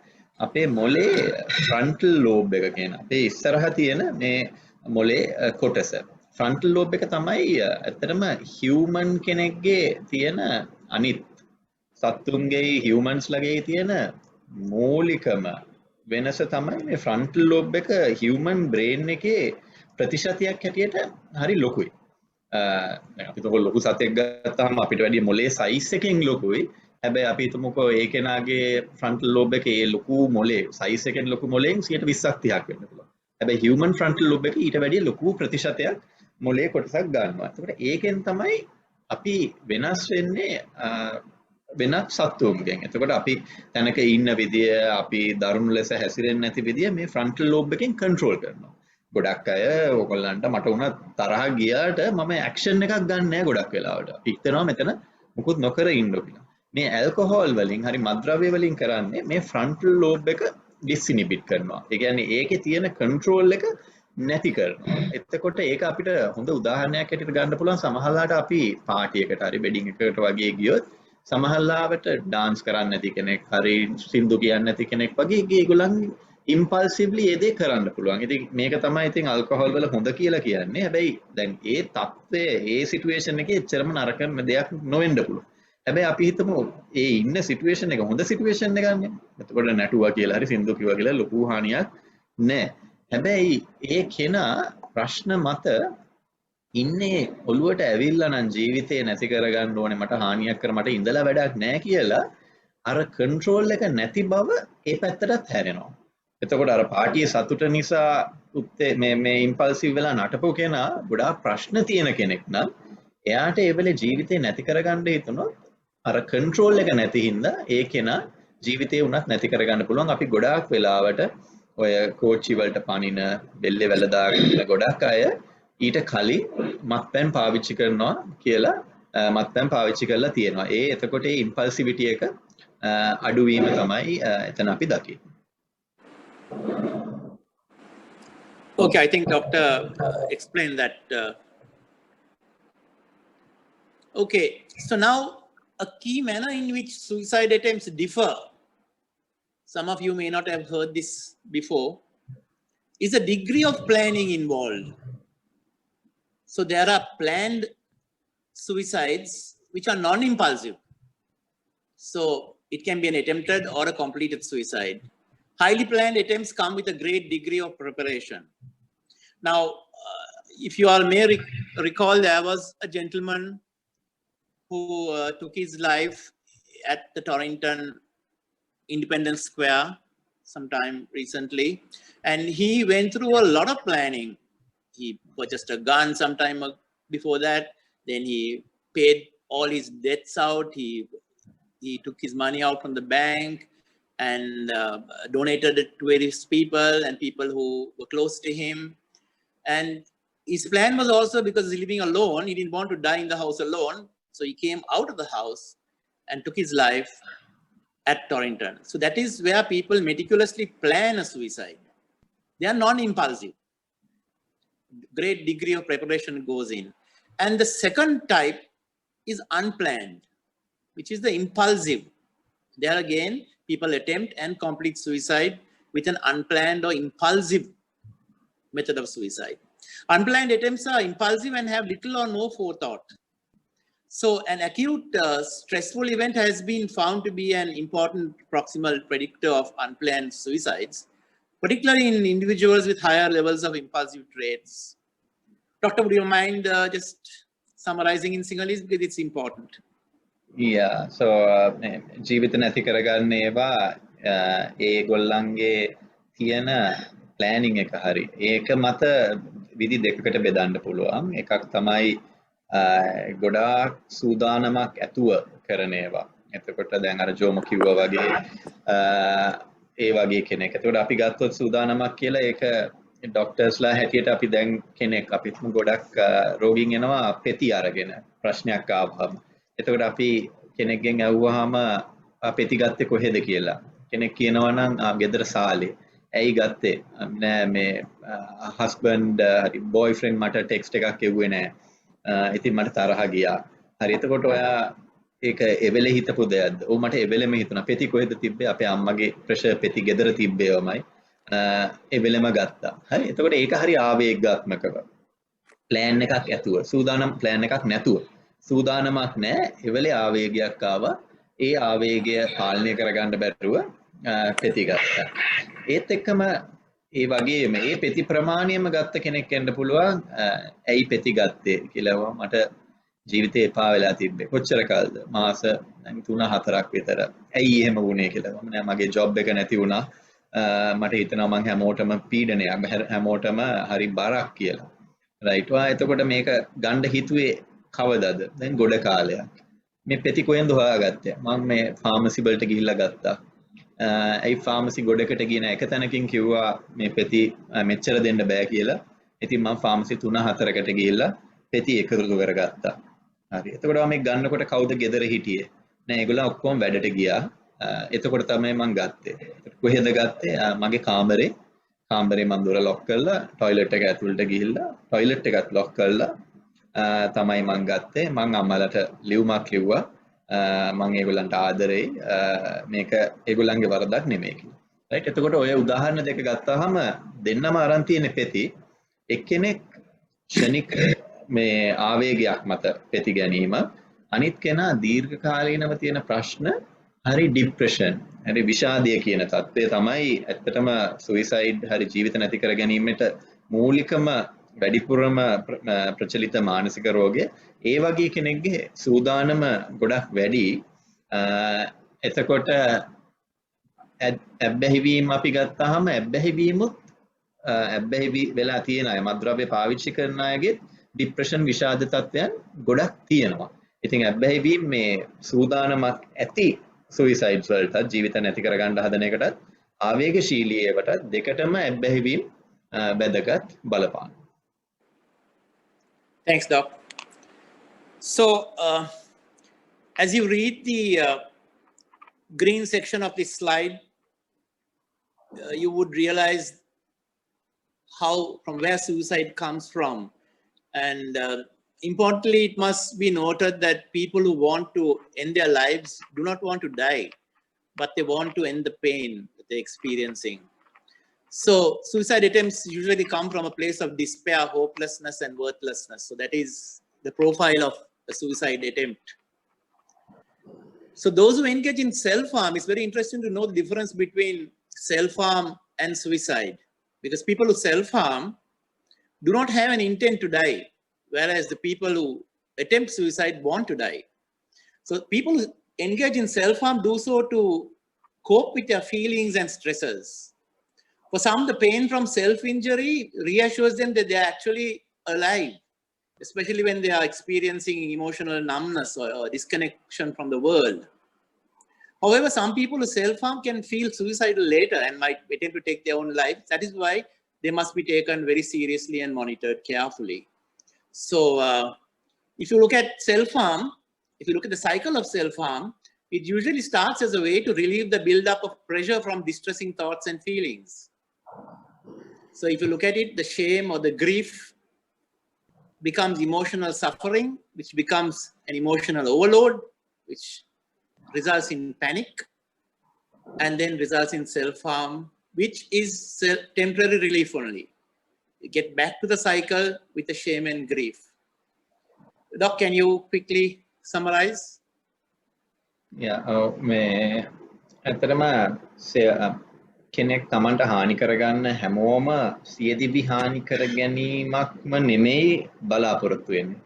අපේ මොලේ ෆ්‍රන්ටල් ලෝබ් එක කියන අපේ ඉස්සරහ තියෙන මේ මොලේ කොටස. ෆ්‍රන්ටල් ලෝබ් එක තමයි ඇත්තටම හියුමන් කෙනෙක්ගේ තියෙන අනිත් සත්තුන්ගේ හියුමන්ස් ලගේ තියෙන මූලිකම වෙනස තමයි මේ ෆ්‍රන්ටල් ලෝබ් එක හියුමන් බ්‍රේන් එකේ ප්‍රතිශතයක් හැටියට හරි ලොකුයි. අපි තෝ ලොකු සතෙක් ගත්තාම අපිට වැඩි මොලේ සයිස් එකෙන් ලොකුයි. හැබැයි අපි හිතමුකෝ ඒ කෙනාගේ ෆ්‍රන්ටල් ලෝබ් එකේ ලොකු මොලේ සයිස් එකෙන් ලොකු මොලෙන් 20ක් 30ක් වෙන්න පුළුවන්. හැබැයි හියුමන් ෆ්‍රන්ටල් ලෝබ් එක ඊට වැඩිය ලොකු ප්‍රතිශතයක් මොලේ කොටසක් ගන්නවා. ඒකට ඒකෙන් තමයි අපි වෙනස් වෙන්නේ වෙනත් සත්තුන්ගෙන්. එතකොට අපි තැනක ඉන්න විදිය, අපි දරුණු ලෙස හැසිරෙන්නේ නැති විදිය මේ ෆ්‍රන්ටල් ලෝබ් එකෙන් කන්ට්‍රෝල් කරනවා. ගොඩක් අය ඕගොල්ලන්ට මට උන තරහ ගියාට මම ඇක්ෂන් එකක් ගන්න නැහැ ගොඩක් වෙලාවට. අපි හිතනවා මෙතන මුකුත් නොකර ඉන්න කියලා. මේ ඇල්කොහොල් වලින් හරි මත්ද්‍රව්‍ය වලින් කරන්නේ මේ ෆ්‍රන්ටල් ලෝබ් එක ඩිස්ඉනිබිට් කරනවා. ඒ කියන්නේ ඒකේ තියෙන කන්ට්‍රෝල් එක නැති කරනවා. එතකොට ඒක අපිට හොඳ උදාහරණයක් හැටියට ගන්න පුළුවන්. සමහරවිට අපි පාටි එකට හරි වෙඩින් එකකට වගේ ගියොත් සමහරවිට ඩාන්ස් කරන්න නැති කෙනෙක් හරි සින්දු කියන්න නැති කෙනෙක් වගේ ඒගොල්ලන් ඉම්පල්සිව්ලි ඒ දේ කරන්න පුළුවන්. ඉතින් මේක තමයි ඉතින් ඇල්කොහොල් වල හොඳ කියලා කියන්නේ. හැබැයි දැන් ඒ තත්ත්වය ඒ සිටුේෂන් එකේ එච්චරම නරක දෙයක් නොවෙන්න පුළුවන්. හැබැයි අපි හිතමු ඒ ඉන්න සිටුේෂන් එක හොඳ සිටුේෂන් එකක් නේ. එතකොට නැටුවා කියලා හරි සින්දු කිව්වා කියලා ලොකු හානියක් නැහැ. හැබැයි ඒ කෙනා ප්‍රශ්න මත ඉන්නේ ඔළුවට ඇවිල්ලා නම් ජීවිතේ නැති කරගන්න ඕනේ මට හානියක් කර මට ඉඳලා වැඩක් නැහැ කියලා අර කන්ට්‍රෝල් එක නැති බව ඒ පැත්තටත් හැරෙනවා. එතකොට අර පාටියේ සතුට නිසා මේ ඉම්පල්සිව් වෙලා නටපු කෙනා ගොඩාක් ප්‍රශ්න තියෙන කෙනෙක් නම් එයාට ඒ වෙලේ ජීවිතේ නැති කරගන්න හිතුනොත් අර කන්ට්‍රෝල් එක නැති හින්දා ඒ කෙනා ජීවිතේ උනත් නැති කරගන්න පුළුවන්. අපි ගොඩාක් වෙලාවට ඔය කෝච්චි වලට පනින බෙල්ලේ වැල දාගෙන ගොඩක් අය ඊට කලින් මත්පැන් පාවිච්චි කරනවා කියලා මත්පැන් පාවිච්චි කරලා තියෙනවා. එතකොට ඒ impulsivity එක අඩුවීම තමයි එතන අපි දකින්නේ. Okay, I think doctor explained that. Okay, so now a key manner in which suicide attempts differ, some of you may not have heard this before, is the degree of planning involved. So there are planned suicides which are non-impulsive. So it can be an attempted or a completed suicide. Highly planned attempts come with a great degree of preparation. Now, if you all may recall, there was a gentleman who took his life at the Torrington Independence Square sometime recently, and he went through a lot of planning. He purchased a gun sometime before that, then he paid all his debts out, he took his money out from the bank and donated it to various people and people who were close to him. And his plan was also, because he's living alone, he didn't want to die in the house alone, so he came out of the house and took his life at Torrington. So that is where people meticulously plan a suicide. They are non-impulsive. Great degree of preparation goes in. And the second type is unplanned, which is the impulsive. There again, people attempt and complete suicide with an unplanned or impulsive method of suicide. Unplanned attempts are impulsive and have little or no forethought. So an acute stressful event has been found to be an important proximal predictor of unplanned suicides, particularly in individuals with higher levels of impulsive traits. Doctor, would you mind just summarizing in Sinhalese, because it's important? Yeah, so ජීවිත නැති කරගන්න ඒවා ඒගොල්ලන්ගේ තියෙන planning එක හරි. ඒක මත විදි දෙකකට බෙදන්න පුළුවන්. එකක් තමයි ගොඩාක් සූදානමක් ඇතුව කරන ඒවා. එතකොට දැන් අර ජෝමෝ කිව්වා වගේ ඒ වගේ කෙනෙක්. එතකොට අපි ගත්තොත් සූදානමක් කියලා ඒක ඩොක්ටර්ස්ලා හැටියට අපි දැන් කෙනෙක් අපිත් ගොඩක් රෝගීන් එනවා පෙති අරගෙන ප්‍රශ්නයක් ආවම. එතකොට අපි කෙනෙක්ගෙන් ඇහුවාම පෙති ගත්තේ කොහෙද කියලා. කෙනෙක් කියනවා නම් ගෙදර සාලේ. ඇයි ගත්තේ? නෑ මේ හස්බන්ඩ් හරි බොයිෆ්‍රෙන්ඩ් මට ටෙක්ස්ට් එකක් එව්වේ නෑ. ඉතින් මට තරහ ගියා. හරි එතකොට ඔයා ඒක එවෙලේ හිතපු දෙයක්ද? ඔව් මට එවෙලෙම හිතුණා. පෙති කොහෙද තිබ්බේ? අපේ අම්මගේ ප්‍රෙෂර් පෙති ගෙදර තිබ්බේවමයි. එවෙලෙම ගත්තා. හරි එතකොට ඒක හරි ආවේගාත්මකව. ප්ලෑන් එකක් ඇතුව. සූදානම් ප්ලෑන් එකක් නැතුව. සූදානමක් නැහැ. එවෙලේ ආවේගයක් ආවා. ඒ ආවේගය පාලනය කරගන්න බැරුව පෙති ගත්තා. ඒත් එක්කම ඒ වගේම ඒ පෙති ප්‍රමාණයම ගත්ත කෙනෙක් වෙන්න පුළුවන්. ඇයි පෙති ගත්තේ කියලා මට ජීවිතේ එපා වෙලා තිබ්බේ. කොච්චර කාලද? මාස 3-4ක් විතර. ඇයි එහෙම වුනේ කියලා. මම නෑ මගේ ජොබ් එක නැති වුණා. මට හිතෙනවා මං හැමෝටම පීඩනයක් හැමෝටම හරි බරක් කියලා. රයිට්. එතකොට මේක ගන්න හිතුවේ කවදද? දැන් ගොඩ කාලයක්. මේ පෙති කොහෙන්ද හොයාගත්තේ? මම මේ ෆාමසි වලට ගිහිල්ලා ගත්තා. ඒ ෆාමසි ගොඩකට ගියන එක තැනකින් කිව්වා මේ පෙති මෙච්චර දෙන්න බෑ කියලා. ඉතින් මම ෆාමසි 3-4කට ගිහිල්ලා පෙති එකතු කරගත්තා. හරි. එතකොට මම මේක ගන්නකොට කවුද ගෙදර හිටියේ? නෑ ඒගොල්ලෝ ඔක්කොම වැඩට ගියා. එතකොට තමයි මම ගත්තේ. කොහෙද ගත්තේ? මගේ කාමරේ. කාමරේ මම දොර ලොක් කරලා টয়ලට් එක ඇතුළට ගිහිල්ලා টয়ලට් එකත් ලොක් කරලා තමයි මම ගත්තේ. මම අම්මලට ලියුමක් ලිව්වා. මම ඒගොල්ලන්ට ආදරෙයි. මේක ඒගොල්ලන්ගේ වරදක් නෙමෙයි කියලා. රයිට්. එතකොට ඔය උදාහරණ දෙක ගත්තාම දෙන්නම අරන් තියෙන පෙති එක්කෙනෙක් ක්ෂණික මේ ආවේගයක් මත පෙති ගැනීම, අනිත් කෙනා දීර්ඝකාලීනව තියෙන ප්‍රශ්න හරි ડિප්‍රෙෂන් හරි විෂාදය කියන තත්ත්වය තමයි ඇත්තටම සුයිසයිඩ් හරි ජීවිත නැති කර ගැනීමට මූලිකම වැඩිපුරම ප්‍රචලිත මානසික රෝගය. ඒ වගේ කෙනෙක්ගේ සූදානම ගොඩක් වැඩි. එතකොට ඇබ්බැහිවීම අපි ගත්තාම ඇබ්බැහි වෙලා තියෙන අය මත්ද්‍රව්‍ය පාවිච්චි කරන අයගේ ડિප්‍රෙෂන් විෂාද තත්ත්වයන් ගොඩක් තියෙනවා. ඉතින් ඇබ්බැහිවීම මේ සූදානමක් ඇති සුයිසයිඩ්ස් වලට ජීවිත නැති කරගන්න හදන එකටත් ආවේගශීලී ඒවට දෙකටම ඇබ්බැහිවීම වැදගත් බලපාන. Thanks, Doc. So, as you read the green section of this slide, you would realize from where suicide comes from. And importantly, it must be noted that people who want to end their lives do not want to die, but they want to end the pain that they're experiencing. So suicide attempts usually come from a place of despair, hopelessness, and worthlessness. So that is the profile of a suicide attempt. So those who engage in self-harm, it's very interesting to know the difference between self-harm and suicide, because people who self-harm do not have an intent to die, whereas the people who attempt suicide want to die. So people who engage in self-harm do so to cope with their feelings and stresses. For some, the pain from self-injury reassures them that they are actually alive, especially when they are experiencing emotional numbness or disconnection from the world. However, some people who self-harm can feel suicidal later and might attempt to take their own life. That is why they must be taken very seriously and monitored carefully. So if you look at self-harm, if you look at the cycle of self-harm, it usually starts as a way to relieve the buildup of pressure from distressing thoughts and feelings. So if you look at it, the shame or the grief becomes emotional suffering, which becomes an emotional overload, which results in panic, and then results in self-harm, which is temporary relief only. You get back to the cycle with the shame and grief. Doc, can you quickly summarize? Yeah, කෙනෙක් තමන්ට හානි කරගන්න හැමෝම සියදිවි හානි කර ගැනීමක්ම නෙමෙයි බලාපොරොත්තු වෙන්නේ.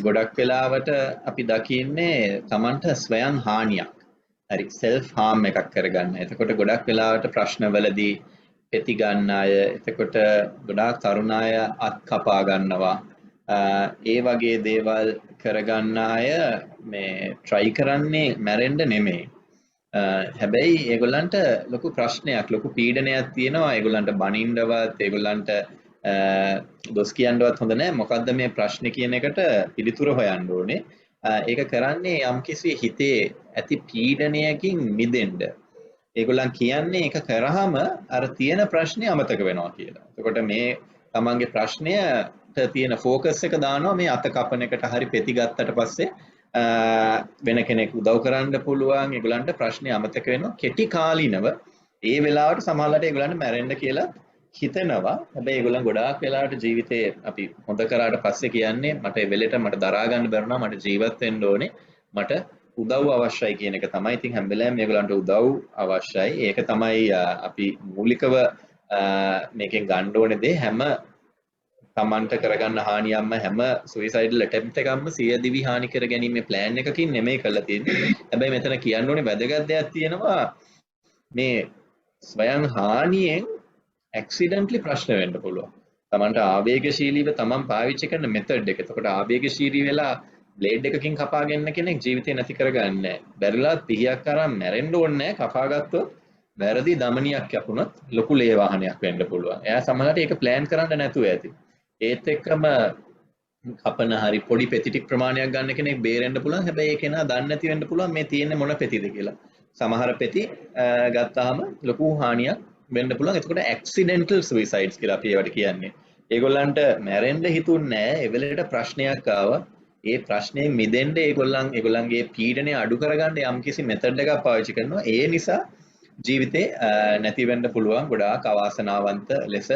ගොඩක් වෙලාවට අපි දකින්නේ තමන්ට ස්වයං හානියක්. හරි self harm එකක් කරගන්න. එතකොට ගොඩක් වෙලාවට ප්‍රශ්නවලදී පෙති ගන්න අය, එතකොට ගොඩාක් තරුණ අය අත් කපා ගන්නවා. ඒ වගේ දේවල් කරගන්න අය මේ try කරන්නේ මැරෙන්න නෙමෙයි. හැබැයි ඒගොල්ලන්ට ලොකු ප්‍රශ්නයක් ලොකු පීඩනයක් තියෙනවා ඒගොල්ලන්ට බනින්නවත් ඒගොල්ලන්ට දොස් කියන්නවත් හොඳ නැහැ මොකද්ද මේ ප්‍රශ්නේ කියන එකට පිළිතුර හොයන්න ඕනේ ඒක කරන්නේ යම්කිසි හිතේ ඇති පීඩනයකින් මිදෙන්න ඒගොල්ලන් කියන්නේ ඒක කරාම අර තියෙන ප්‍රශ්නේ අමතක වෙනවා කියලා. එතකොට මේ තමන්ගේ ප්‍රශ්නයට තියෙන ફોකස් එක දානවා මේ අත කපන එකට හරි පෙති ගත්තට පස්සේ වෙන කෙනෙක් උදව් කරන්න පුළුවන් ඒගොල්ලන්ට ප්‍රශ්නේ අමතක වෙනවා කෙටි කාලිනව ඒ වෙලාවට සමහරවිට ඒගොල්ලන්ට මැරෙන්න කියලා හිතෙනවා හැබැයි ඒගොල්ලන් ගොඩාක් වෙලාවට ජීවිතේ අපි හොඳ කරාට පස්සේ කියන්නේ මට ඒ වෙලෙට මට දරා ගන්න බැරුණා මට ජීවත් වෙන්න ඕනේ මට උදව් අවශ්‍යයි කියන එක තමයි ඉතින් හැම වෙලාවෙම මේගොල්ලන්ට උදව් අවශ්‍යයි ඒක තමයි අපි මූලිකව මේකෙන් ගන්න ඕනේ දේ හැම තමන්ට කරගන්න හානියක්ම හැම සුයිසයිඩල් ඇටෙම්ප්ට් එකක්ම සිය දිවි හානි කර ගැනීමේ ප්ලෑන් එකකින් නෙමෙයි කරලා තියෙන්නේ. හැබැයි මෙතන කියන්න ඕනේ වැදගත් දෙයක් තියෙනවා මේ ස්වයං හානියෙන් ඇක්සිඩන්ට්ලි ප්‍රශ්න වෙන්න පුළුවන්. තමන්ට ආවේගශීලීව තමන් පාවිච්චි කරන මෙතඩ් එක. එතකොට ආවේගශීලී වෙලා බ්ලේඩ් එකකින් කපා ගන්න කෙනෙක් ජීවිතේ නැති කරගන්නේ නැහැ. බැරිලා පිහියක් අරන් මැරෙන්න ඕනේ නැහැ. කපා ගත්තොත් වැරදි දමනියක් යපුණොත් ලොකු ලේ වාහනයක් වෙන්න පුළුවන්. එයා සමහරවිට ඒක ප්ලෑන් කරන්න නැතුව ඇති. ඒත් එක්කම කපන හරි පොඩි පෙති ටික ප්‍රමාණයක් ගන්න කෙනෙක් බේරෙන්න පුළුවන් හැබැයි ඒක නා දන්නේ නැති වෙන්න පුළුවන් මේ තියෙන්නේ මොන පෙතිද කියලා සමහර පෙති ගත්තාම ලොකු හානියක් වෙන්න පුළුවන් එතකොට ඇක්සිඩෙන්ටල් සුයිසයිඩ්ස් කියලා අපි ඒවට කියන්නේ ඒගොල්ලන්ට මැරෙන්න හිතුන්නේ නැහැ ඒ වෙලෙට ප්‍රශ්නයක් ආවා ඒ ප්‍රශ්නේ මිදෙන්න ඒගොල්ලන්ගේ පීඩනය අඩු කරගන්න යම්කිසි මෙතඩ් එකක් පාවිච්චි කරනවා ඒ නිසා ජීවිතේ නැති වෙන්න පුළුවන් ගොඩාක් අවාසනාවන්ත ලෙස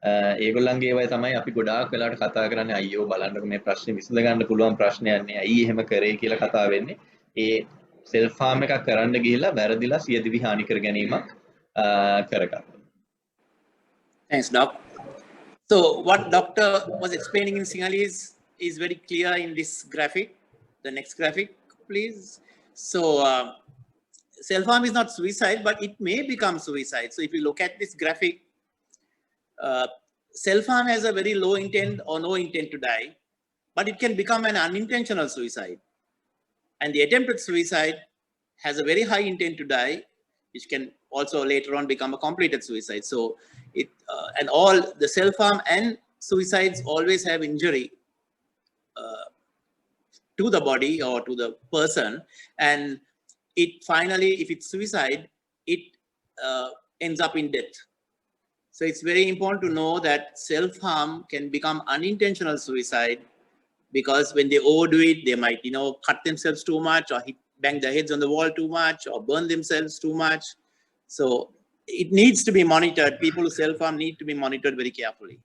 ඒගොල්ලන්ගේ ඒවයි තමයි අපි ගොඩාක් වෙලාවට කතා කරන්නේ අයියෝ බලන්නකො මේ ප්‍රශ්නේ විසඳ ගන්න පුළුවන් ප්‍රශ්නයක් නේ අයියේ එහෙම කරේ කියලා කතා වෙන්නේ ඒ self harm එකක් කරන්න ගිහිල්ලා වැරදිලා සියදිවි හානි කර ගැනීමක් කරගන්නවා. Thanks, Doc. So what Doctor was explaining in Sinhalese is very clear in this graphic. The next graphic, please. So self-harm is not suicide, but it may become suicide. So if you look at this graphic, self-harm has a very low intent or no intent to die, but it can become an unintentional suicide. And the attempted suicide has a very high intent to die, which can also later on become a completed suicide. So and all the self-harm and suicides always have injury to the body or to the person, and it finally, if it's suicide, it ends up in death. So it's very important to know that self-harm can become unintentional suicide, because when they overdo it, they might, cut themselves too much, or bang their heads on the wall too much, or burn themselves too much. So it needs to be monitored. People who self-harm need to be monitored very carefully.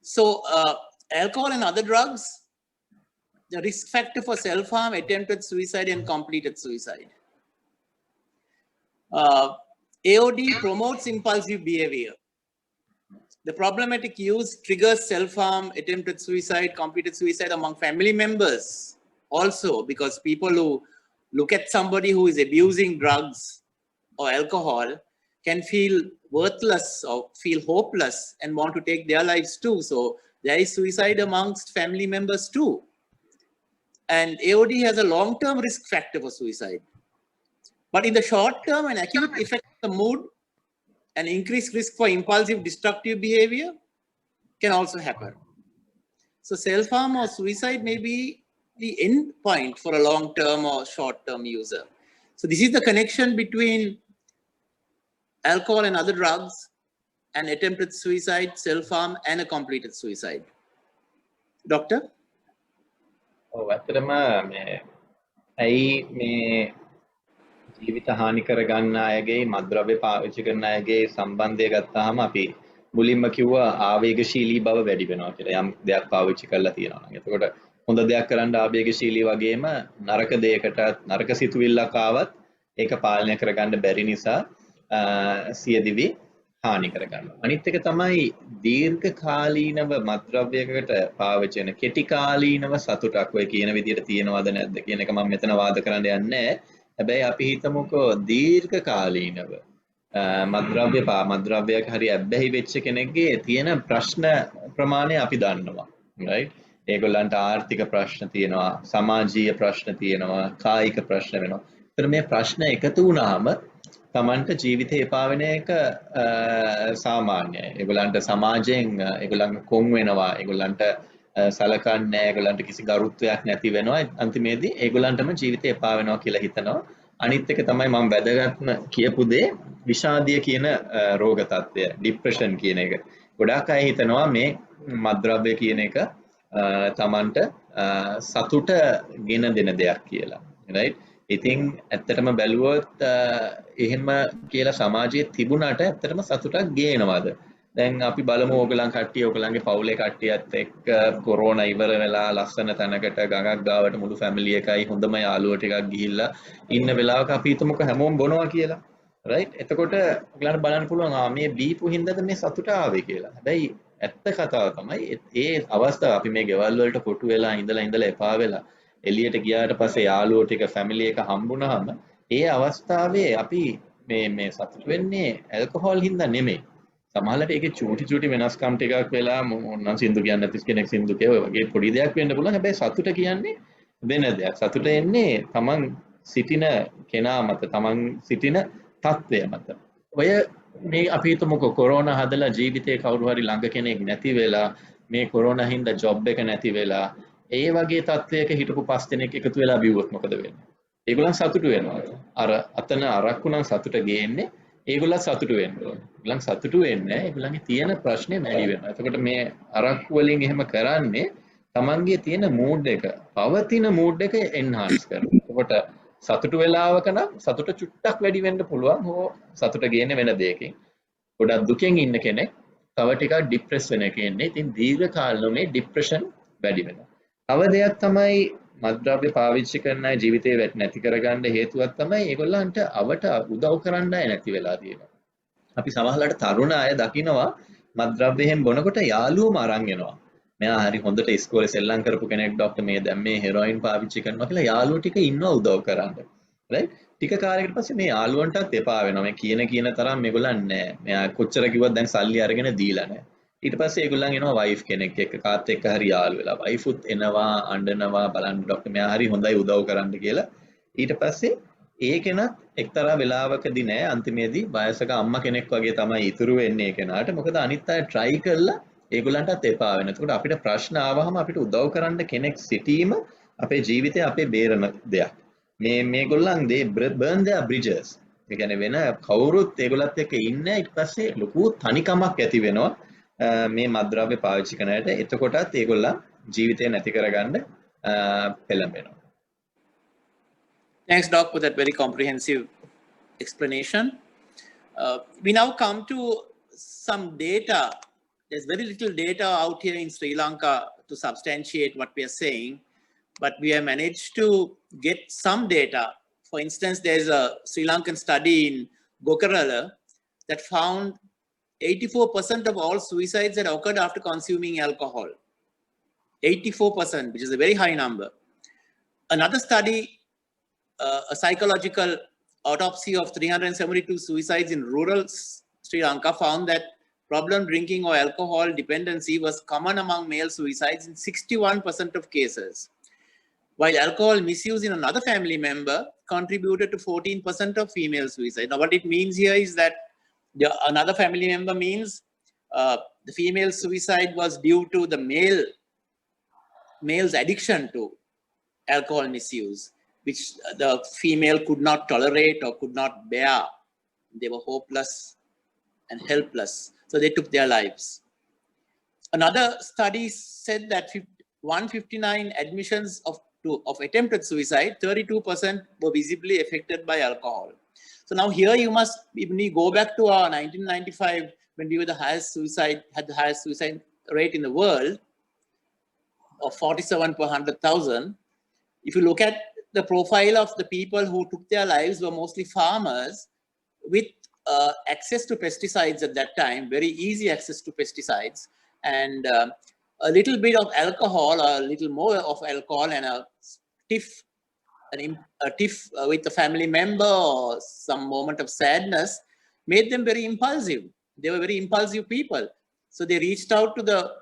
So alcohol and other drugs, the risk factor for self-harm, attempted suicide, and completed suicide. AOD promotes impulsive behavior. The problematic use triggers self-harm, attempted suicide, completed suicide among family members also, because people who look at somebody who is abusing drugs or alcohol can feel worthless or feel hopeless and want to take their lives too. So there is suicide amongst family members too. And AOD has a long-term risk factor for suicide. But in the short term, an acute effect on the mood, an increased risk for impulsive destructive behavior can also happen. So self-harm or suicide may be the end point for a long-term or short-term user. So this is the connection between alcohol and other drugs and attempted suicide, self-harm, and a completed suicide. Doctor? ඇත්තටම ඇයි මේ ජීවිත හානි කරගන්න අයගේ මත්ද්‍රව්‍ය පාවිච්චි කරන අයගේ සම්බන්ධය ගත්තාම අපි මුලින්ම කිව්වා ආවේගශීලී බව වැඩි වෙනවා කියලා. යම් දෙයක් පාවිච්චි කරලා තියෙනවා නම්. එතකොට හොඳ දෙයක් කරන්න ආවේගශීලී වගේම නරක දෙයකට නරක සිතුවිල්ලක් ආවත් ඒක පාලනය කරගන්න බැරි නිසා සියදිවි හානි කරගන්නවා. අනිත් එක තමයි දීර්ඝකාලීනව මත්ද්‍රව්‍යයකට පාවිච්චි වෙන කෙටි කාලීනව සතුටක් ඔය කියන විදිහට තියෙනවද නැද්ද කියන එක මම මෙතන වාද කරන්න යන්නේ නැහැ. හැබැයි අපි හිතමුකෝ දීර්ඝකාලීනව මත්ද්‍රව්‍යයක හරි ඇබ්බැහි වෙච්ච කෙනෙක්ගේ තියෙන ප්‍රශ්න ප්‍රමාණය අපි දන්නවා. right? ඒගොල්ලන්ට ආර්ථික ප්‍රශ්න තියෙනවා, සමාජීය ප්‍රශ්න තියෙනවා, කායික ප්‍රශ්න වෙනවා. ඒතර මේ ප්‍රශ්න එකතු වුණාම තමන්ට ජීවිතේ එපා වෙන එක සාමාන්‍යයි. ඒගොල්ලන්ට සමාජයෙන් ඒගොල්ලන්ගේ කොන් වෙනවා, ඒගොල්ලන්ට සලකන්නේ, ඒගොල්ලන්ට කිසි ගරුත්වයක් නැති වෙනවා. අන්තිමේදී ඒගොල්ලන්ටම ජීවිතේ එපා වෙනවා කියලා හිතනවා. අනිත් එක තමයි මම වැදගත්ම කියපු දේ විෂාදිය කියන රෝග තත්ත්වය, ડિප්‍රෙෂන් කියන එක. ගොඩාක් අය හිතනවා මේ මත්ද්‍රව්‍ය කියන එක තමන්ට සතුට ගෙන දෙන දෙයක් කියලා. right? ඉතින් ඇත්තටම බැලුවොත් එහෙම කියලා සමාජයේ තිබුණාට ඇත්තටම සතුටක් ගේනවද? දැන් අපි බලමු ඕගලන් කට්ටිය ඕගලන්ගේ පවුලේ කට්ටියත් එක්ක කොරෝනා ඉවර වෙලා ලස්සන තැනකට ගඟක් ගාවට මුළු ෆැමිලි එකයි හොඳම යාළුවෝ ටිකක් ගිහිල්ලා ඉන්න වෙලාවක අපි හිතමුකෝ හැමෝම බොනවා කියලා. right? එතකොට ඔයගලන්ට බලන්න පුළුවන් මේ බීපු හින්දාද මේ සතුට ආවේ කියලා. හැබැයි ඇත්ත කතාව තමයි ඒ අවස්ථාව අපි මේ ගෙවල් වලට කොටු වෙලා ඉඳලා එපා වෙලා එළියට ගියාට පස්සේ යාළුවෝ ටික ෆැමිලි එක හම්බුනහම ඒ අවස්ථාවේ අපි මේ සතුට වෙන්නේ ඇල්කොහොල් හින්දා නෙමෙයි. සමහරවිට ඒකේ චූටි වෙනස්කම් ටිකක් වෙලා මොනවා සින්දු කියන්නේ නැතිස් කෙනෙක් සින්දු කියව වගේ පොඩි දෙයක් වෙන්න පුළුවන්. හැබැයි සතුට කියන්නේ වෙන දෙයක්. සතුට එන්නේ තමන් සිටින කෙනා මත, තමන් සිටින තත්ත්වය මත. ඔය මේ අපි හිතමුකෝ කොරෝනා හදලා ජීවිතේ කවුරු හරි ළඟ කෙනෙක් නැති වෙලා මේ කොරෝනා හින්දා ජොබ් එක නැති වෙලා ඒ වගේ තත්ත්වයක හිටපු 5 දෙනෙක් එකතු වෙලා බිව්වොත් මොකද වෙන්නේ? ඒගොල්ලන් සතුටු වෙනවා. අර අතන අරක්කු නම් සතුට ගේන්නේ ඒගොල්ලන් සතුටු වෙන්න ඕනේ. ඒගොල්ලන් සතුටු වෙන්නේ ඒගොල්ලන්ගේ තියෙන ප්‍රශ්නේ වැඩි වෙනවා. එතකොට මේ අරක්කු වලින් එහෙම කරන්නේ තමන්ගේ තියෙන මූඩ් එක, පවතින මූඩ් එක එන්හාන්ස් කරනවා. එතකොට සතුටු වෙලාවක නම් සතුට චුට්ටක් වැඩි වෙන්න පුළුවන්. හෝ සතුට ගේන්නේ වෙන දෙයකින්. ගොඩක් දුකෙන් ඉන්න කෙනෙක් තව ටිකක් ડિප්‍රෙස් වෙන එකේ ඉන්නේ. ඉතින් දීර්ඝ කාලෙ මේ ડિප්‍රෙෂන් වැඩි වෙනවා. තව දෙයක් තමයි මත්ද්‍රව්‍ය පාවිච්චි කරන අය ජීවිතේ නැති කරගන්න හේතුවක් තමයි ඒගොල්ලන්ට අවට උදව් කරන්න අය නැති වෙලා තියෙනවා. අපි සමහරවිට තරුණ අය දකිනවා මත්ද්‍රව්‍යයෙන් බොනකොට යාළුවෝම අරන් එනවා. මෙයා හරි හොඳට ඉස්කෝලේ සෙල්ලම් කරපු කෙනෙක් ડોක්ටර් මේ දැන් මේ හෙරොයින් පාවිච්චි කරනවා කියලා යාළුවෝ ටික ඉන්නවා උදව් කරන්න. right? ටික කාලයකට පස්සේ මේ යාළුවන්ටත් එපා වෙනවා. මේ කියන තරම් මේගොල්ලන් නෑ. මෙයා කොච්චර කිව්වත් දැන් සල්ලි අරගෙන දීලා නෑ. ඊට පස්සේ ඒගොල්ලන් එනවා වයිෆ් කෙනෙක් එක්ක කාත් එක්ක හරි යාළු වෙලා වයිෆුත් එනවා අඬනවා බලන්න ડોක්ටර් මෙයා හරි හොඳයි උදව් කරන්න කියලා. ඊට පස්සේ ඒ කෙනත් එක්තරා වෙලාවකදී නෑ අන්තිමේදී වයසක අම්මා කෙනෙක් වගේ තමයි ඉතුරු වෙන්නේ ඒ කෙනාට. මොකද අනිත් අය try කරලා ඒගොල්ලන්ටත් එපා වෙනවා. එතකොට අපිට ප්‍රශ්න ආවහම අපිට උදව් කරන්න කෙනෙක් සිටීම අපේ ජීවිතේ අපේ බේරන දෙයක්. මේගොල්ලන් they burn their bridges. ඒ කියන්නේ වෙන කවුරුත් ඒගොල්ලත් එක්ක ඉන්නේ ඊට පස්සේ ලොකු තනිකමක් ඇති වෙනවා. මේ මත්ද්‍රව්‍ය පාවිච්චි කරන අයට. එතකොටත් ඒගොල්ලන් ජීවිතේ නැති කරගන්න පෙළඹෙනවා. Thanks, Doc, for that very comprehensive explanation. We now come to some data. There's very little data out here in Sri Lanka to substantiate what we are saying, but we have managed to get some data. For instance, there's a Sri Lankan study in Gokarala that found 84% of all suicides had occurred after consuming alcohol. 84%, which is a very high number. Another study, a psychological autopsy of 372 suicides in rural Sri Lanka, found that problem drinking or alcohol dependency was common among male suicides in 61% of cases, while alcohol misuse in another family member contributed to 14% of female suicide. Now, what it means here is that another family member means the female suicide was due to the male's addiction to alcohol misuse, which the female could not tolerate or could not bear. They were hopeless and helpless, so they took their lives. Another study said that 159 admissions of attempted suicide, 32% were visibly affected by alcohol. So now here you must, when you go back to our 1995, when we were had the highest suicide rate in the world of 47 per 100,000. If you look at the profile of the people who took their lives, were mostly farmers with access to pesticides at that time, very easy access to pesticides, and a little bit of alcohol, or a little more of alcohol, and a tiff with a family member or some moment of sadness made them very impulsive. They were very impulsive people. So they reached out to the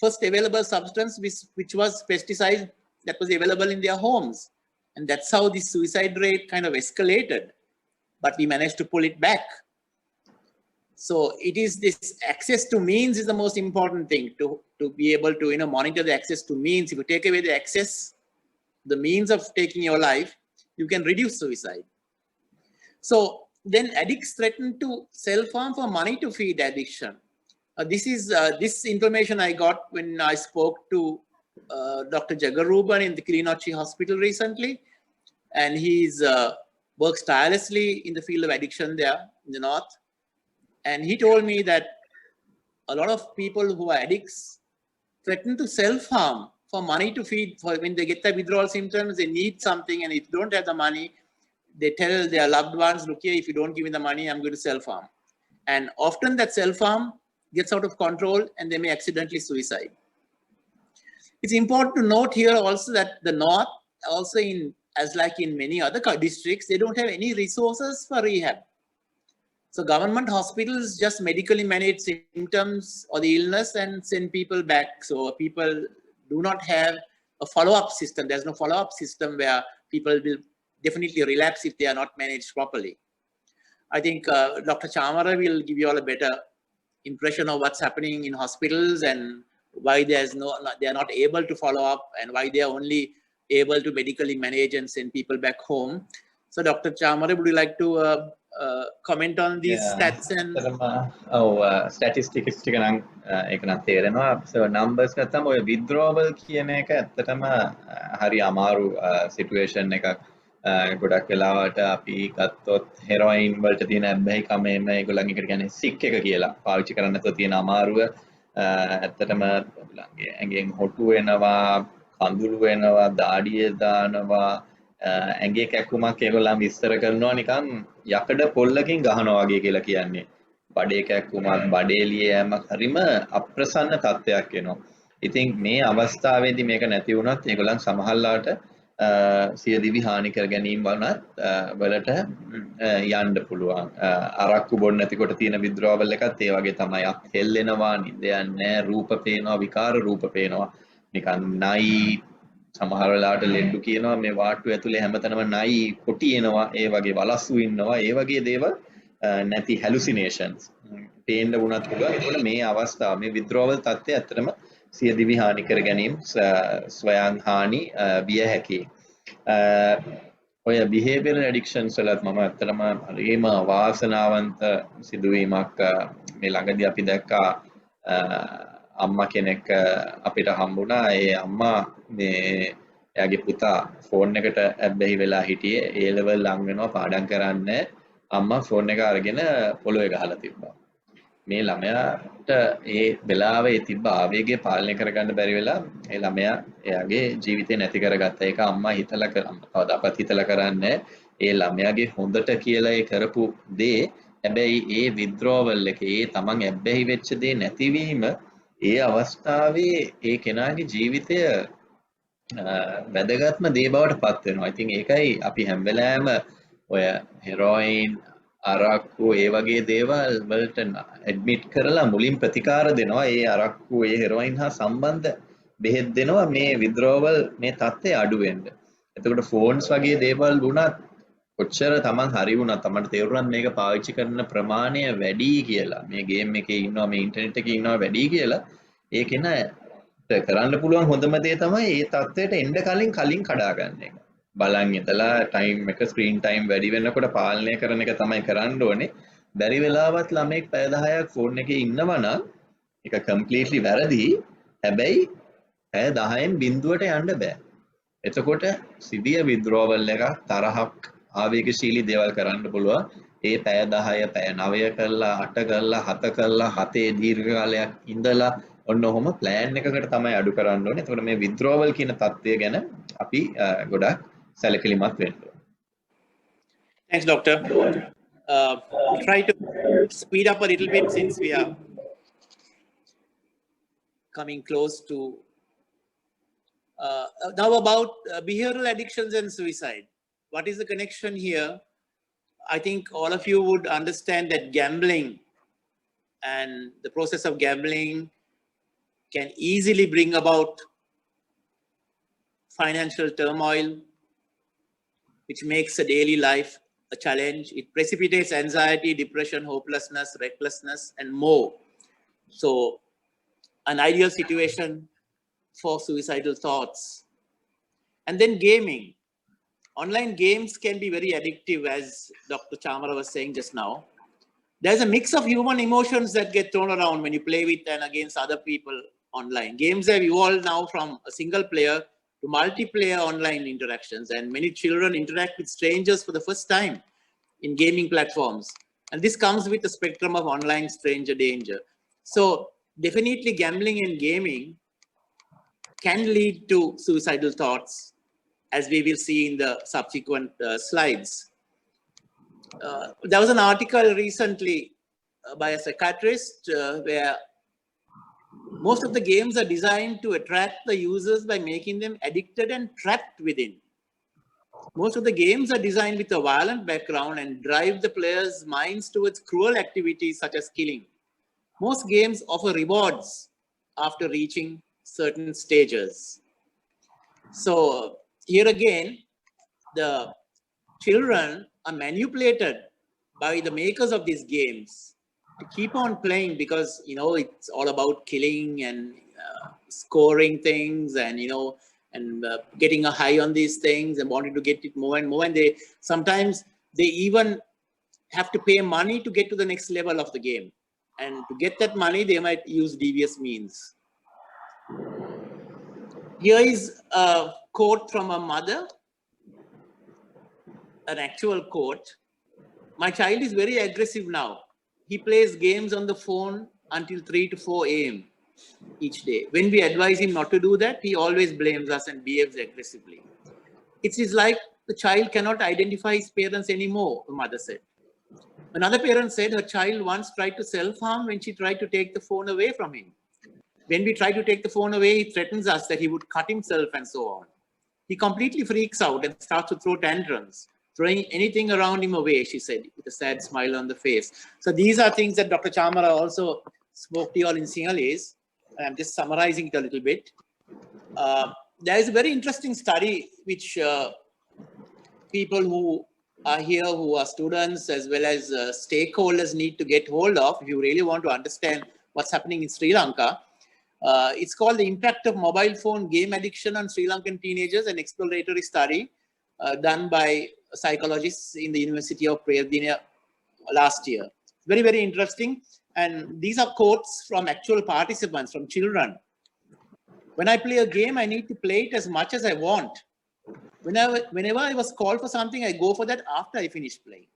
first available substance, which was pesticide that was available in their homes. And that's how the suicide rate kind of escalated. But we managed to pull it back. So it is this access to means is the most important thing, to be able to monitor the access to means. If you take away the access, the means of taking your life, you can reduce suicide. So then addicts threaten to self-harm for money to feed addiction. This information I got when I spoke to Dr. Jagaruban in the Kilinochchi Hospital recently, and he's works tirelessly in the field of addiction there in the north. And he told me that a lot of people who are addicts threaten to self-harm for money to feed. For when they get the withdrawal symptoms, they need something, and if you don't have the money, they tell their loved ones, look here, if you don't give me the money, I'm going to self-harm. And often that self-harm gets out of control and they may accidentally suicide. It's important to note here also that the north, also as like in many other districts, they don't have any resources for rehab. So government hospitals just medically manage symptoms or the illness and send people back. So people do not have a follow-up system. There's no follow-up system where people will definitely relapse if they are not managed properly. I think Dr. Chamara will give you all a better impression of what's happening in hospitals and why they are not able to follow up, and why they are only able to medically manage and send people back home. So Dr. Chamara, would you like to comment on these stats? And statistics ටික නම් ඒක නම් තේරෙනවා. So numbers නැත්තම් ඔය withdrawal කියන එක ඇත්තටම හරි අමාරු situation එකක්. ගොඩක් වෙලාවට අපි ගත්තොත් heroin වලට තියෙන අබ්බැහිකම ඒගොල්ලන් එකට කියන්නේ sick එක කියලා. පාවිච්චි කරන්න නැතුව තියෙන අමාරුව ඇත්තටම ඔයගොල්ලන්ගේ ඇඟෙන් හොටු වෙනවා, කඳුළු වෙනවා, දාඩිය දානවා, ඇඟේ කැක්කුමක් ඒගොල්ලන් විස්තර කරනවා නිකන් යකඩ පොල්ලකින් ගහනවා වගේ කියලා කියන්නේ. බඩේ කැක්කුමක්, බඩේ ලියෑමක් හරිම අප්‍රසන්න තත්ත්වයක් එනවා. ඉතින් මේ අවස්ථාවේදී මේක නැති වුණත් ඒගොල්ලන් සමහරලාට සිය දිවි හානි කර ගැනීම වලට යන්න පුළුවන්. අරක්කු බොන්න නැතිකොට තියෙන withdrawal එකත් ඒ වගේ තමයි. අත් හෙල්ලෙනවා, නිින්ද යන්නේ, රූප පේනවා, විකාර රූප පේනවා. නිකන් නයි, සමහර වෙලාවට ලෙඩු කියනවා මේ වාට්ටු ඇතුලේ හැමතැනම නයි කොටි එනවා, ඒ වගේ වලස්සු ඉන්නවා, ඒ වගේ දේවල් නැති hallucinations පේන්න වුණත් පුළුවන්. ඒකෝල මේ අවස්ථාව මේ withdrawal තත්ත්වය ඇත්තටම සියදිවි හානි කර ගැනීම ස්වයං හානි විය හැකියි. ඔය behavioral addictions වලත් මම ඇත්තටම හරිම වාසනාවන්ත සිදුවීමක් මේ ළඟදී අපි දැක්කා. අම්මා කෙනෙක් අපිට හම්බුණා. ඒ අම්මා මේ එයාගේ පුතා ෆෝන් එකට ඇබ්බැහි වෙලා හිටියේ. ඒ ලෙවල් ලඟ වෙනවා පාඩම් කරන්නේ. අම්මා ෆෝන් එක අරගෙන පොළොවේ ගහලා තිබ්බා. මේ ළමයාට ඒ වෙලාවේ තිබ්බ ආවේගය පාලනය කරගන්න බැරි වෙලා ඒ ළමයා එයාගේ ජීවිතේ නැති කරගත්තා. ඒක අම්මා හිතලා කවදාවත් හිතලා කරන්නේ ඒ ළමයාගේ හොඳට කියලා ඒ කරපු දේ. හැබැයි ඒ withdrawal එකේ ඒ තමන් ඇබ්බැහි වෙච්ච දේ නැතිවීම ඒ අවස්ථාවේ ඒ කෙනාගේ ජීවිතය වැදගත්ම දේ බවට පත් වෙනවා. ඉතින් ඒකයි අපි හැම වෙලාවෙම ඔය හෙරොයින් අරක්කු ඒ වගේ දේවල් වලට ඇඩ්මිට් කරලා මුලින් ප්‍රතිකාර දෙනවා. ඒ අරක්කු ඒ හෙරොයින් හා සම්බන්ධ බෙහෙත් දෙනවා මේ withdrawal මේ තත්ත්වය අඩු වෙන්න. එතකොට ෆෝන්ස් වගේ දේවල් වුණත් කොච්චර තමන් හරි වුණත් තමන්ට තේරුණත් මේක පාවිච්චි කරන ප්‍රමාණය වැඩි කියලා, මේ ගේම් එකේ ඉන්නවා මේ ඉන්ටර්නෙට් එකේ ඉන්නවා වැඩි කියලා, ඒක න කරන්න පුළුවන් හොඳම දේ තමයි ඒ තත්ත්වයට එන්න කලින් කඩා ගන්න එක. බලන් ඉඳලා ටයිම් එක ස්ක්‍රීන් ටයිම් වැඩි වෙනකොට පාලනය කරන එක තමයි කරන්න ඕනේ. බැරි වෙලාවත් ළමෙක් පැය 10ක් ෆෝන් එකේ ඉන්නවා නම් ඒක කම්ප්ලීට්ලි වැරදි. හැබැයි පැය 10න් බිඳුවට යන්න බෑ. එතකොට සිවිය withdrawal එක තරහක් ආවේගශීලී දේවල් කරන්න පුළුවන්. ඒ පැය 10 පැය 9 කරලා 8 කරලා 7 කරලා 7 දීර්ඝ කාලයක් ඉඳලා ඔන්න ඔහොම ප්ලෑන් එකකට තමයි අඩු කරන්න ඕනේ. එතකොට මේ withdrawal කියන தත්ත්වය ගැන අපි ගොඩක් සැලකිලිමත් වෙන්න ඕනේ. Thanks, Doctor. Try to speed up a little bit since we are coming close to now about behavioral addictions and suicide. What is the connection here? I think all of you would understand that gambling and the process of gambling can easily bring about financial turmoil, which makes a daily life a challenge. It precipitates anxiety, depression, hopelessness, recklessness, and more. So, an ideal situation for suicidal thoughts. And then gaming. Online games can be very addictive, as Dr. Chamara was saying just now. There's a mix of human emotions that get thrown around when you play with and against other people online. Games have evolved now from a single player to multiplayer online interactions, and many children interact with strangers for the first time in gaming platforms. And this comes with a spectrum of online stranger danger. So definitely gambling and gaming can lead to suicidal thoughts, as we will see in the subsequent slides. There was an article recently by a psychiatrist where most of the games are designed to attract the users by making them addicted and trapped within. Most of the games are designed with a violent background and drive the players' minds towards cruel activities such as killing. Most games offer rewards after reaching certain stages. So here again, the children are manipulated by the makers of these games to keep on playing because, you know, it's all about killing and scoring things and, you know, and getting a high on these things and wanting to get it more and more. And they sometimes they even have to pay money to get to the next level of the game. And to get that money, they might use devious means. Here is a quote from a mother, an actual quote. My child is very aggressive now. He plays games on the phone until 3 to 4 a.m. each day. When we advise him not to do that, he always blames us and behaves aggressively. It is like the child cannot identify his parents anymore, the mother said. Another parent said her child once tried to self-harm when she tried to take the phone away from him. When we try to take the phone away, he threatens us that he would cut himself and so on. He completely freaks out and starts to throw tantrums, throwing anything around him away, she said, with a sad smile on the face. So these are things that Dr. Chamara also spoke to you all in Sinhalese. I'm just summarizing it a little bit. There is a very interesting study which people who are here who are students as well as stakeholders need to get hold of if you really want to understand what's happening in Sri Lanka. It's called The Impact of Mobile Phone Game Addiction on Sri Lankan Teenagers, an exploratory study done by psychologists in the University of Prayadina last year. Very, very interesting. And these are quotes from actual participants, from children. When I play a game, I need to play it as much as I want. Whenever I was called for something, I go for that after I finish playing.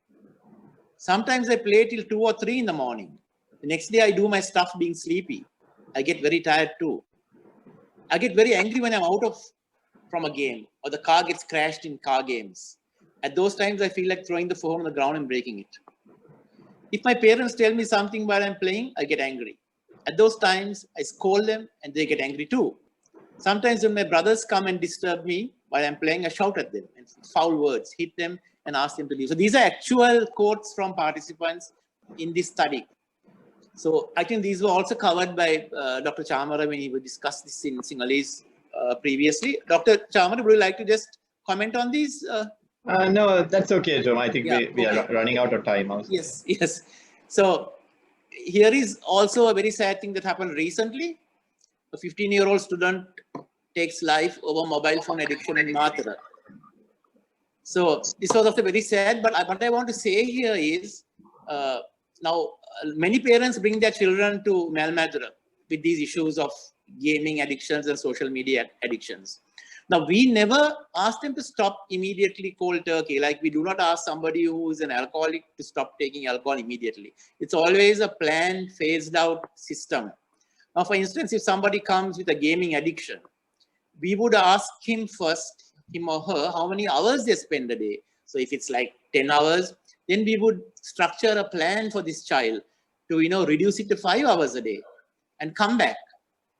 Sometimes I play till 2 or 3 in the morning. The next day I do my stuff being sleepy. I get very tired too. I get very angry when I'm from a game or the car gets crashed in car games. At those times, I feel like throwing the phone on the ground and breaking it. If my parents tell me something while I'm playing, I get angry. At those times, I scold them and they get angry too. Sometimes when my brothers come and disturb me while I'm playing, I shout at them and foul words, hit them and ask them to leave. So these are actual quotes from participants in this study. So I think these were also covered by Dr. Chamara when he would discuss this in Sinhalese previously. Dr. Chamara, would you like to just comment on these? No, that's okay, Jomo. I think we are running out of time also. Yes, yes. So here is also a very sad thing that happened recently. A 15-year-old student takes life over mobile phone addiction in Medura. So this was also very sad, but what I want to say here is, now many parents bring their children to Medura with these issues of gaming addictions and social media addictions. Now, we never ask them to stop immediately cold turkey. Like we do not ask somebody who is an alcoholic to stop taking alcohol immediately. It's always a planned, phased out system. Now, for instance, if somebody comes with a gaming addiction, we would ask him first, him or her, how many hours they spend a day. So if it's like 10 hours, then we would structure a plan for this child to, reduce it to 5 hours a day and come back.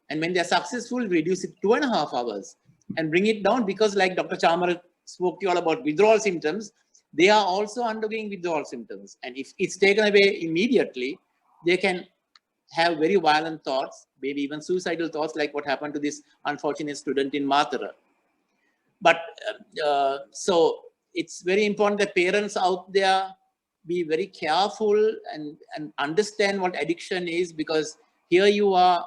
And when they're successful, reduce it to 2.5 hours and bring it down, because like Dr. Chamara spoke to you all about withdrawal symptoms, they are also undergoing withdrawal symptoms. And if it's taken away immediately, they can have very violent thoughts, maybe even suicidal thoughts, like what happened to this unfortunate student in Medura. But so it's very important that parents out there be very careful and understand what addiction is, because here you are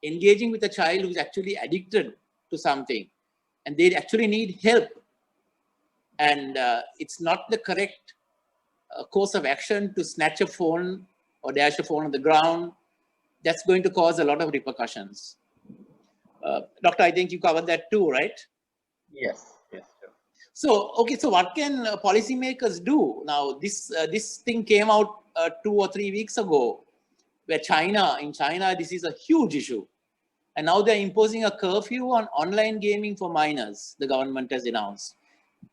engaging with a child who's actually addicted to something and they actually need help. And it's not the correct course of action to snatch a phone or dash a phone on the ground. That's going to cause a lot of repercussions. Doctor, I think you covered that too, right? Yes, yes. Sure. So, okay, so what can policymakers do? Now, this thing came out 2 or 3 weeks ago, where in China, this is a huge issue. And now they're imposing a curfew on online gaming for minors, the government has announced.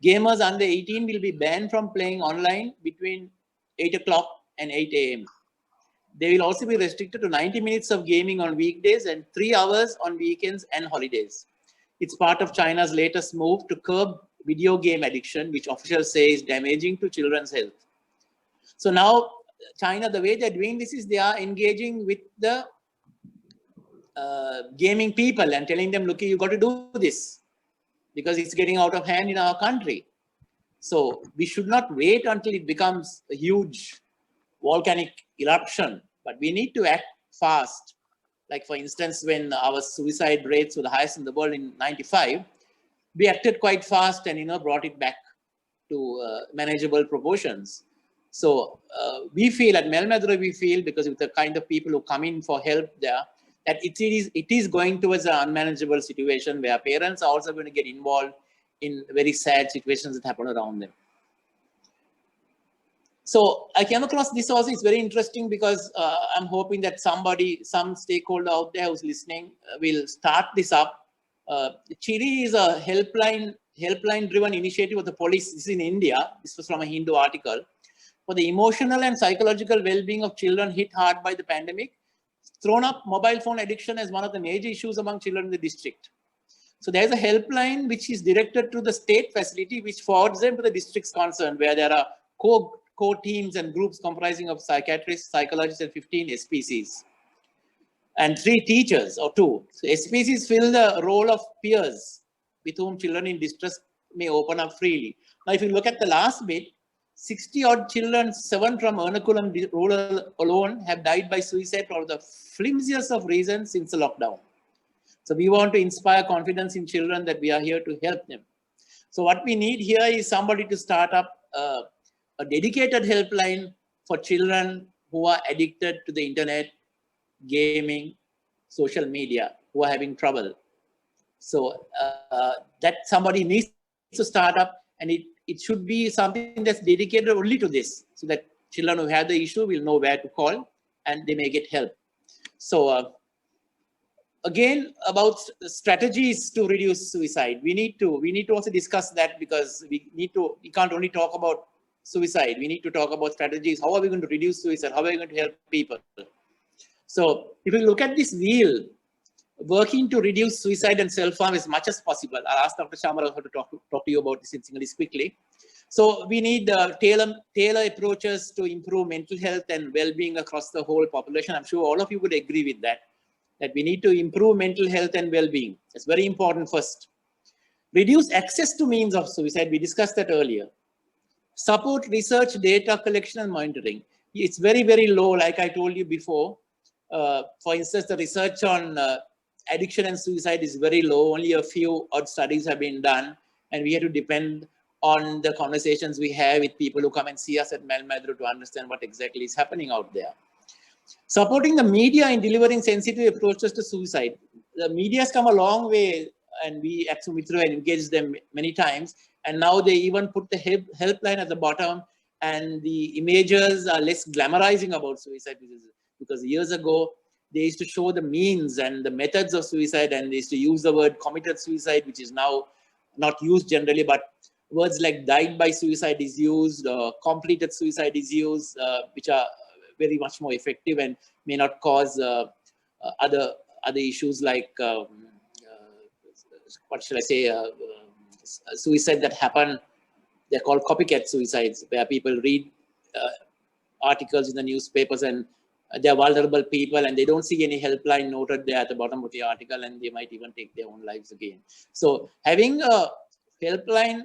Gamers under 18 will be banned from playing online between 8 o'clock and 8 a.m. They will also be restricted to 90 minutes of gaming on weekdays and 3 hours on weekends and holidays. It's part of China's latest move to curb video game addiction, which officials say is damaging to children's health. So now China, the way they're doing this is they are engaging with the gaming people and telling them, look, you got to do this because it's getting out of hand in our country. So we should not wait until it becomes a huge volcanic eruption, but we need to act fast. Like for instance, when our suicide rates were the highest in the world in '95, we acted quite fast and brought it back to manageable proportions. So we feel at Medura, because with the kind of people who come in for help there, that it is going towards an unmanageable situation where parents are also going to get involved in very sad situations that happen around them. So I came across this also. It's very interesting because I'm hoping that some stakeholder out there who's listening will start this up. Chiri is a helpline-driven initiative of the police. This is in India. This was from a Hindu article. For the emotional and psychological well-being of children hit hard by the pandemic, thrown up mobile phone addiction as one of the major issues among children in the district. So there's a helpline which is directed to the state facility, which forwards them to the districts concerned, where there are core teams and groups comprising of psychiatrists, psychologists, and 15 SPCs. And 3 teachers or 2. So SPCs fill the role of peers with whom children in distress may open up freely. Now, if you look at the last bit, 60 odd children, 7 from Ernakulam rural alone, have died by suicide for the flimsiest of reasons since the lockdown. So we want to inspire confidence in children that we are here to help them. So what we need here is somebody to start up a dedicated helpline for children who are addicted to the internet, gaming, social media, who are having trouble. So that somebody needs to start up, and it should be something that's dedicated only to this, so that children who have the issue will know where to call and they may get help. So again, about strategies to reduce suicide, we need to also discuss that, because we can't only talk about suicide. We need to talk about strategies. How are we going to reduce suicide? How are we going to help people? So if you look at this wheel, working to reduce suicide and self-harm as much as possible. I'll ask Dr. Chamara to talk to you about this in Sinhalese quickly. So we need tailor approaches to improve mental health and well-being across the whole population. I'm sure all of you would agree with that we need to improve mental health and well-being. It's very important first. Reduce access to means of suicide. We discussed that earlier. Support research, data collection and monitoring. It's very, very low, like I told you before. For instance, the research on addiction and suicide is very low. Only a few odd studies have been done, and we have to depend on the conversations we have with people who come and see us at Medura to understand what exactly is happening out there. Supporting the media in delivering sensitive approaches to suicide. The media has come a long way, and we at Sumithrayo engaged them many times, and now they even put the helpline at the bottom, and the images are less glamorizing about suicide, because years ago they used to show the means and the methods of suicide, and they used to use the word committed suicide, which is now not used generally, but words like died by suicide is used, completed suicide is used, which are very much more effective and may not cause other issues like what should I say, suicide that happen. They're called copycat suicides, where people read articles in the newspapers and they're vulnerable people and they don't see any helpline noted there at the bottom of the article, and they might even take their own lives again. So having a helpline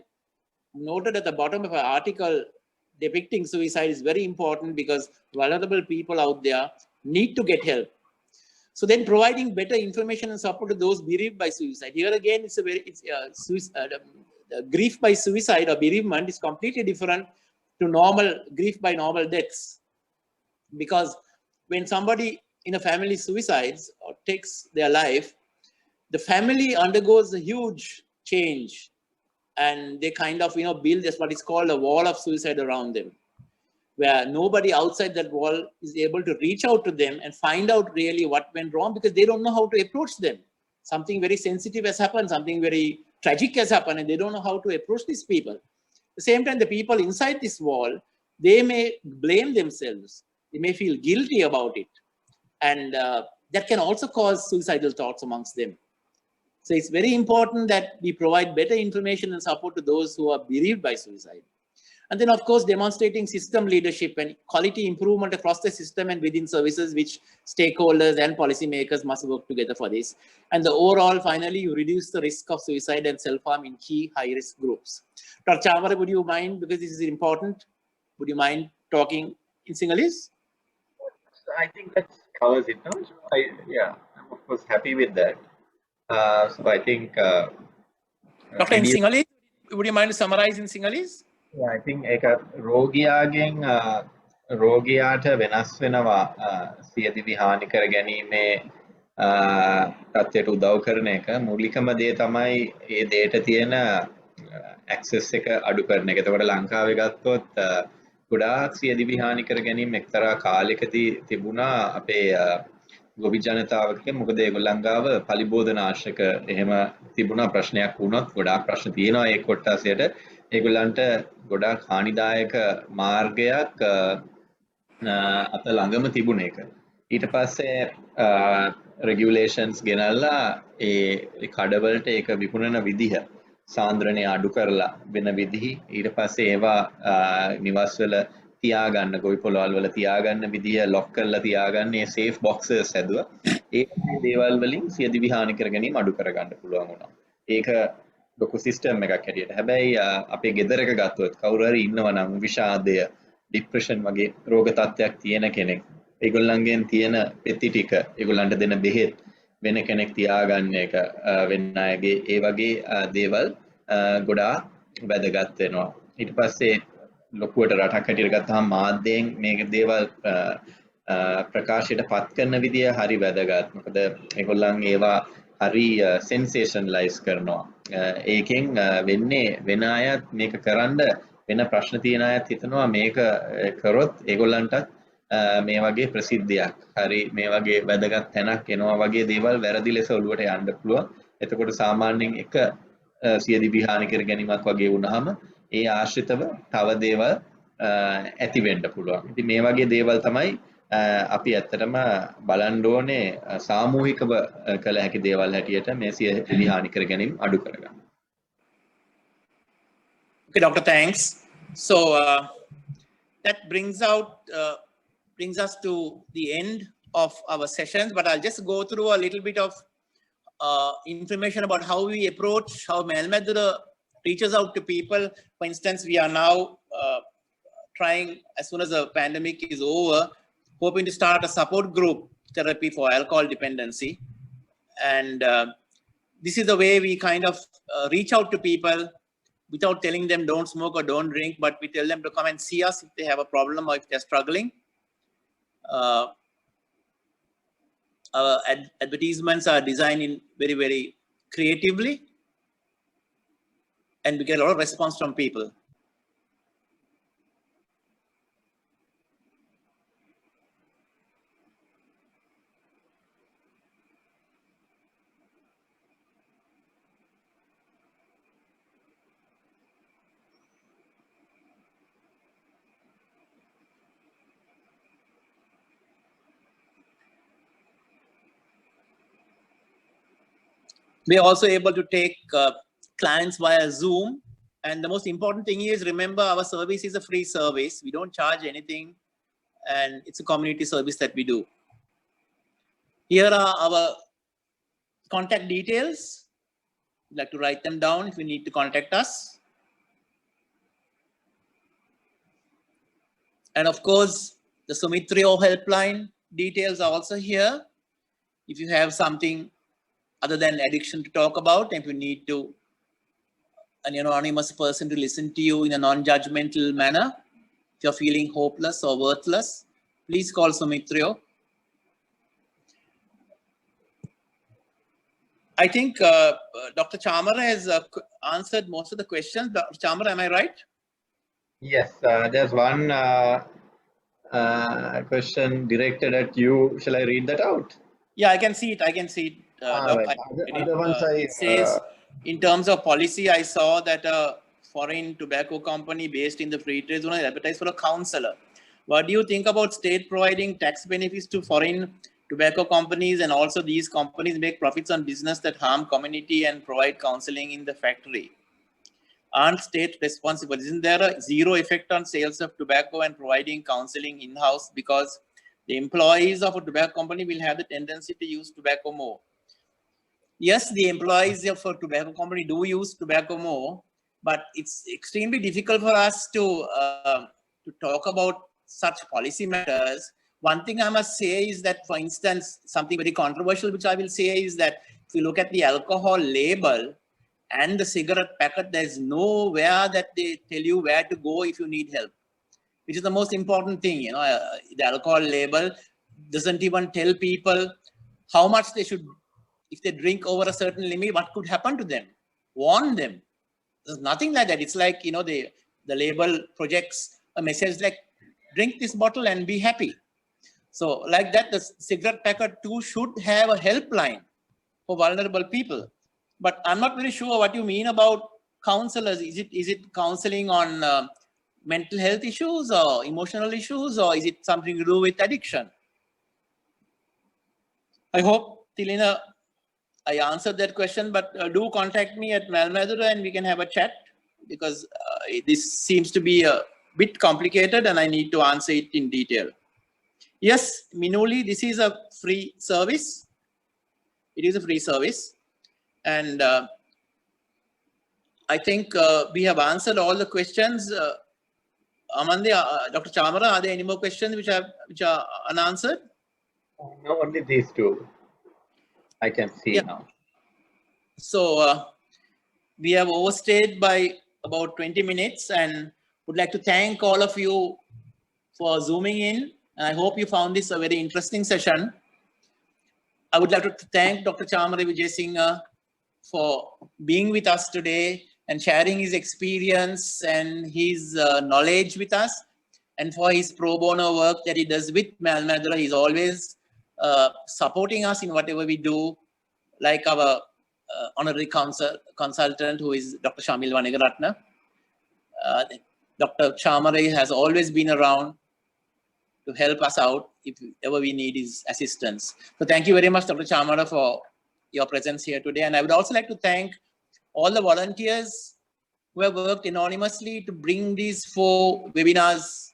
noted at the bottom of an article depicting suicide is very important, because vulnerable people out there need to get help. So then providing better information and support to those bereaved by suicide. Here again, grief by suicide or bereavement is completely different to normal grief by normal deaths. Because when somebody in a family suicides or takes their life, the family undergoes a huge change, and they kind of build this what is called a wall of suicide around them, where nobody outside that wall is able to reach out to them and find out really what went wrong, because they don't know how to approach them. Something very sensitive has happened, something very tragic has happened, and they don't know how to approach these people. At the same time, the people inside this wall, they may blame themselves. They may feel guilty about it. And that can also cause suicidal thoughts amongst them. So it's very important that we provide better information and support to those who are bereaved by suicide. And then, of course, demonstrating system leadership and quality improvement across the system and within services, which stakeholders and policymakers must work together for this. And the overall, finally, you reduce the risk of suicide and self-harm in key high-risk groups. Dr. Chamara, would you mind, because this is important, would you mind talking in Sinhalese? I think that covers it now. So I'm of course happy with that. So I think Dr. in Sinhalese, would you mind to summarize in Sinhalese? Yeah, I think රෝගියාගෙන් රෝගියාට වෙනස් වෙනවා සියදිවි හානි කර ගැනීමේ තත්ත්වයට උදව් කරන එක. මූලිකම දේ තමයි මේ දේට තියෙන access එක අඩු කරන එක. එතකොට ලංකාවේ ගත්තොත් ගොඩාක් සියදිවි හානි කර ගැනීම එක්තරා කාලයකදී තිබුණා අපේ ගොවි ජනතාවක. මොකද ඒගොල්ලන් ගාව පලිබෝධනාශක එහෙම තිබුණා. ප්‍රශ්නයක් වුණොත් ගොඩාක් ප්‍රශ්න තියෙනවා ඒ කොටසට. ඒගොල්ලන්ට ගොඩාක් හානිදායක මාර්ගයක් අප ළඟම තිබුණ එක. ඊට පස්සේ regulations ගෙනල්ලා ඒ කඩවලට ඒක විකුණන විදිහ සාන්ද්‍රණය අඩු කරලා වෙන විදිහ. ඊට පස්සේ ඒවා නිවස්වල තියාගන්න, ගොවි පොළවල් වල තියාගන්න විදිහ ලොක් කරලා තියාගන්න ඒ safe boxes හැදුවා. ඒ දේවල් වලින් සියදිවි හානි කර ගැනීම අඩු කරගන්න පුළුවන් වුණා. ඒක ලොකු සිස්ටම් එකක් හැටියට. හැබැයි අපේ ගෙදරක ගත්තොත් කවුරු හරි ඉන්නවා නම් විෂාදය, ડિප්‍රෙෂන් වගේ රෝග තත්ත්වයක් තියෙන කෙනෙක්, ඒගොල්ලන්ගෙන් තියෙන පෙති ටික ඒගොල්ලන්ට දෙන බෙහෙත් වෙන කෙනෙක් තියාගන්න එක වෙන අයගේ ඒ වගේ දේවල් ගොඩාක් වැදගත් වෙනවා. ඊට පස්සේ ලොකුවට රටක් හැටියට ගත්තාම මාධ්‍යයෙන් මේක දේවල් ප්‍රකාශයට පත් කරන විදිය හරි වැදගත්. මොකද ඒගොල්ලන් ඒවා හරි සෙන්සේෂනලයිස් කරනවා. ඒකෙන් වෙන්නේ වෙන අයත් මේක කරන්න වෙන ප්‍රශ්න තියෙන අයත් හිතනවා මේක කරොත් ඒගොල්ලන්ටත් මේ වගේ ප්‍රසිද්ධියක් හරි මේ වගේ වැදගත් තැනක් එනවා වගේ දේවල් වැරදි ලෙස ඔළුවට යන්න පුළුවන්. එතකොට සාමාන්‍යයෙන් එක සියදිවි හානි කර ගැනීමක් වගේ වුණාම ඒ ආශ්‍රිතව තව දේවල් ඇති වෙන්න පුළුවන්. ඉතින් මේ වගේ දේවල් තමයි අපි ඇත්තටම බලන්න ඕනේ සාමූහිකව කළ හැකි දේවල් හැටියට මේ සියදිවි හානි කර ගැනීම අඩු කරගන්න. Okay, Doctor, thanks. So that brings us to the end of our sessions, but I'll just go through a little bit of information about how we approach, how Medura reaches out to people. For instance, we are now trying, as soon as the pandemic is over, hoping to start a support group therapy for alcohol dependency. And this is the way we kind of reach out to people without telling them don't smoke or don't drink, but we tell them to come and see us if they have a problem or if they're struggling. Our advertisements are designed in very, very creatively, and we get a lot of response from people. We are also able to take clients via Zoom. And the most important thing is, remember, our service is a free service. We don't charge anything. And it's a community service that we do. Here are our contact details. You'd like to write them down if you need to contact us. And of course, the Sumithrayo helpline details are also here. If you have something other than addiction to talk about, if you need to an anonymous person to listen to you in a non-judgmental manner, if you're feeling hopeless or worthless, please call Sumithrayo. I think Dr. Chamara has answered most of the questions. Dr. Chamara, am I right? Yes, there's one question directed at you. Shall I read that out? Yeah, I can see it. I can see it. Right. It says, in terms of policy, I saw that a foreign tobacco company based in the free trade zone advertised for a counselor. What do you think about state providing tax benefits to foreign tobacco companies, and also these companies make profits on business that harm community and provide counseling in the factory? Aren't state responsible? Isn't there a zero effect on sales of tobacco and providing counseling in-house, because the employees of a tobacco company will have the tendency to use tobacco more? Yes, the employees of a tobacco company do use tobacco more, but it's extremely difficult for us to talk about such policy matters. One thing I must say is that, for instance, something very controversial, which I will say, is that if you look at the alcohol label and the cigarette packet, there's nowhere that they tell you where to go if you need help, which is the most important thing. You know, the alcohol label doesn't even tell people how much they should, if they drink over a certain limit, what could happen to them, warn them. There's nothing like that. It's like, you know, the label projects a message like, drink this bottle and be happy. So like that, the cigarette packet too should have a helpline for vulnerable people. But I'm not very sure what you mean about counselors. Is it counseling on mental health issues or emotional issues, or is it something to do with addiction? I hope, Tilina, I answered that question, but do contact me at Medura and we can have a chat, because this seems to be a bit complicated and I need to answer it in detail. Yes, Minuli, this is a free service. It is a free service. And I think we have answered all the questions. Amande, Dr. Chamara, are there any more questions which are unanswered? No, only these two. I can see now. So we have overstayed by about 20 minutes and would like to thank all of you for zooming in. And I hope you found this a very interesting session. I would like to thank Dr. Chamara Wijesinghe for being with us today and sharing his experience and his knowledge with us, and for his pro bono work that he does with Medura. He's always supporting us in whatever we do, like our honorary consultant, who is Dr. Shamil Vanegaratna. Dr. Chamara has always been around to help us out if ever we need his assistance. So thank you very much, Dr. Chamara, for your presence here today. And I would also like to thank all the volunteers who have worked anonymously to bring these 4 webinars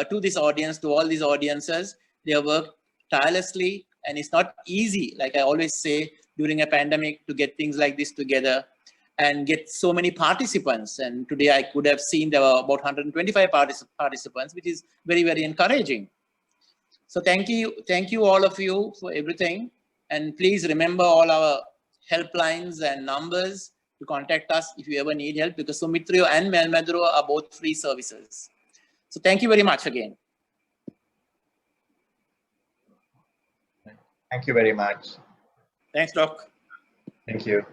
to this audience, to all these audiences. They have worked tirelessly, and it's not easy, like I always say, during a pandemic to get things like this together and get so many participants. And today I could have seen there were about 125 participants, which is very, very encouraging. So thank you all of you for everything. And please remember all our helplines and numbers to contact us if you ever need help, because Sumithrayo and Medura are both free services. So thank you very much again. Thank you very much. Thanks, Doc. Thank you.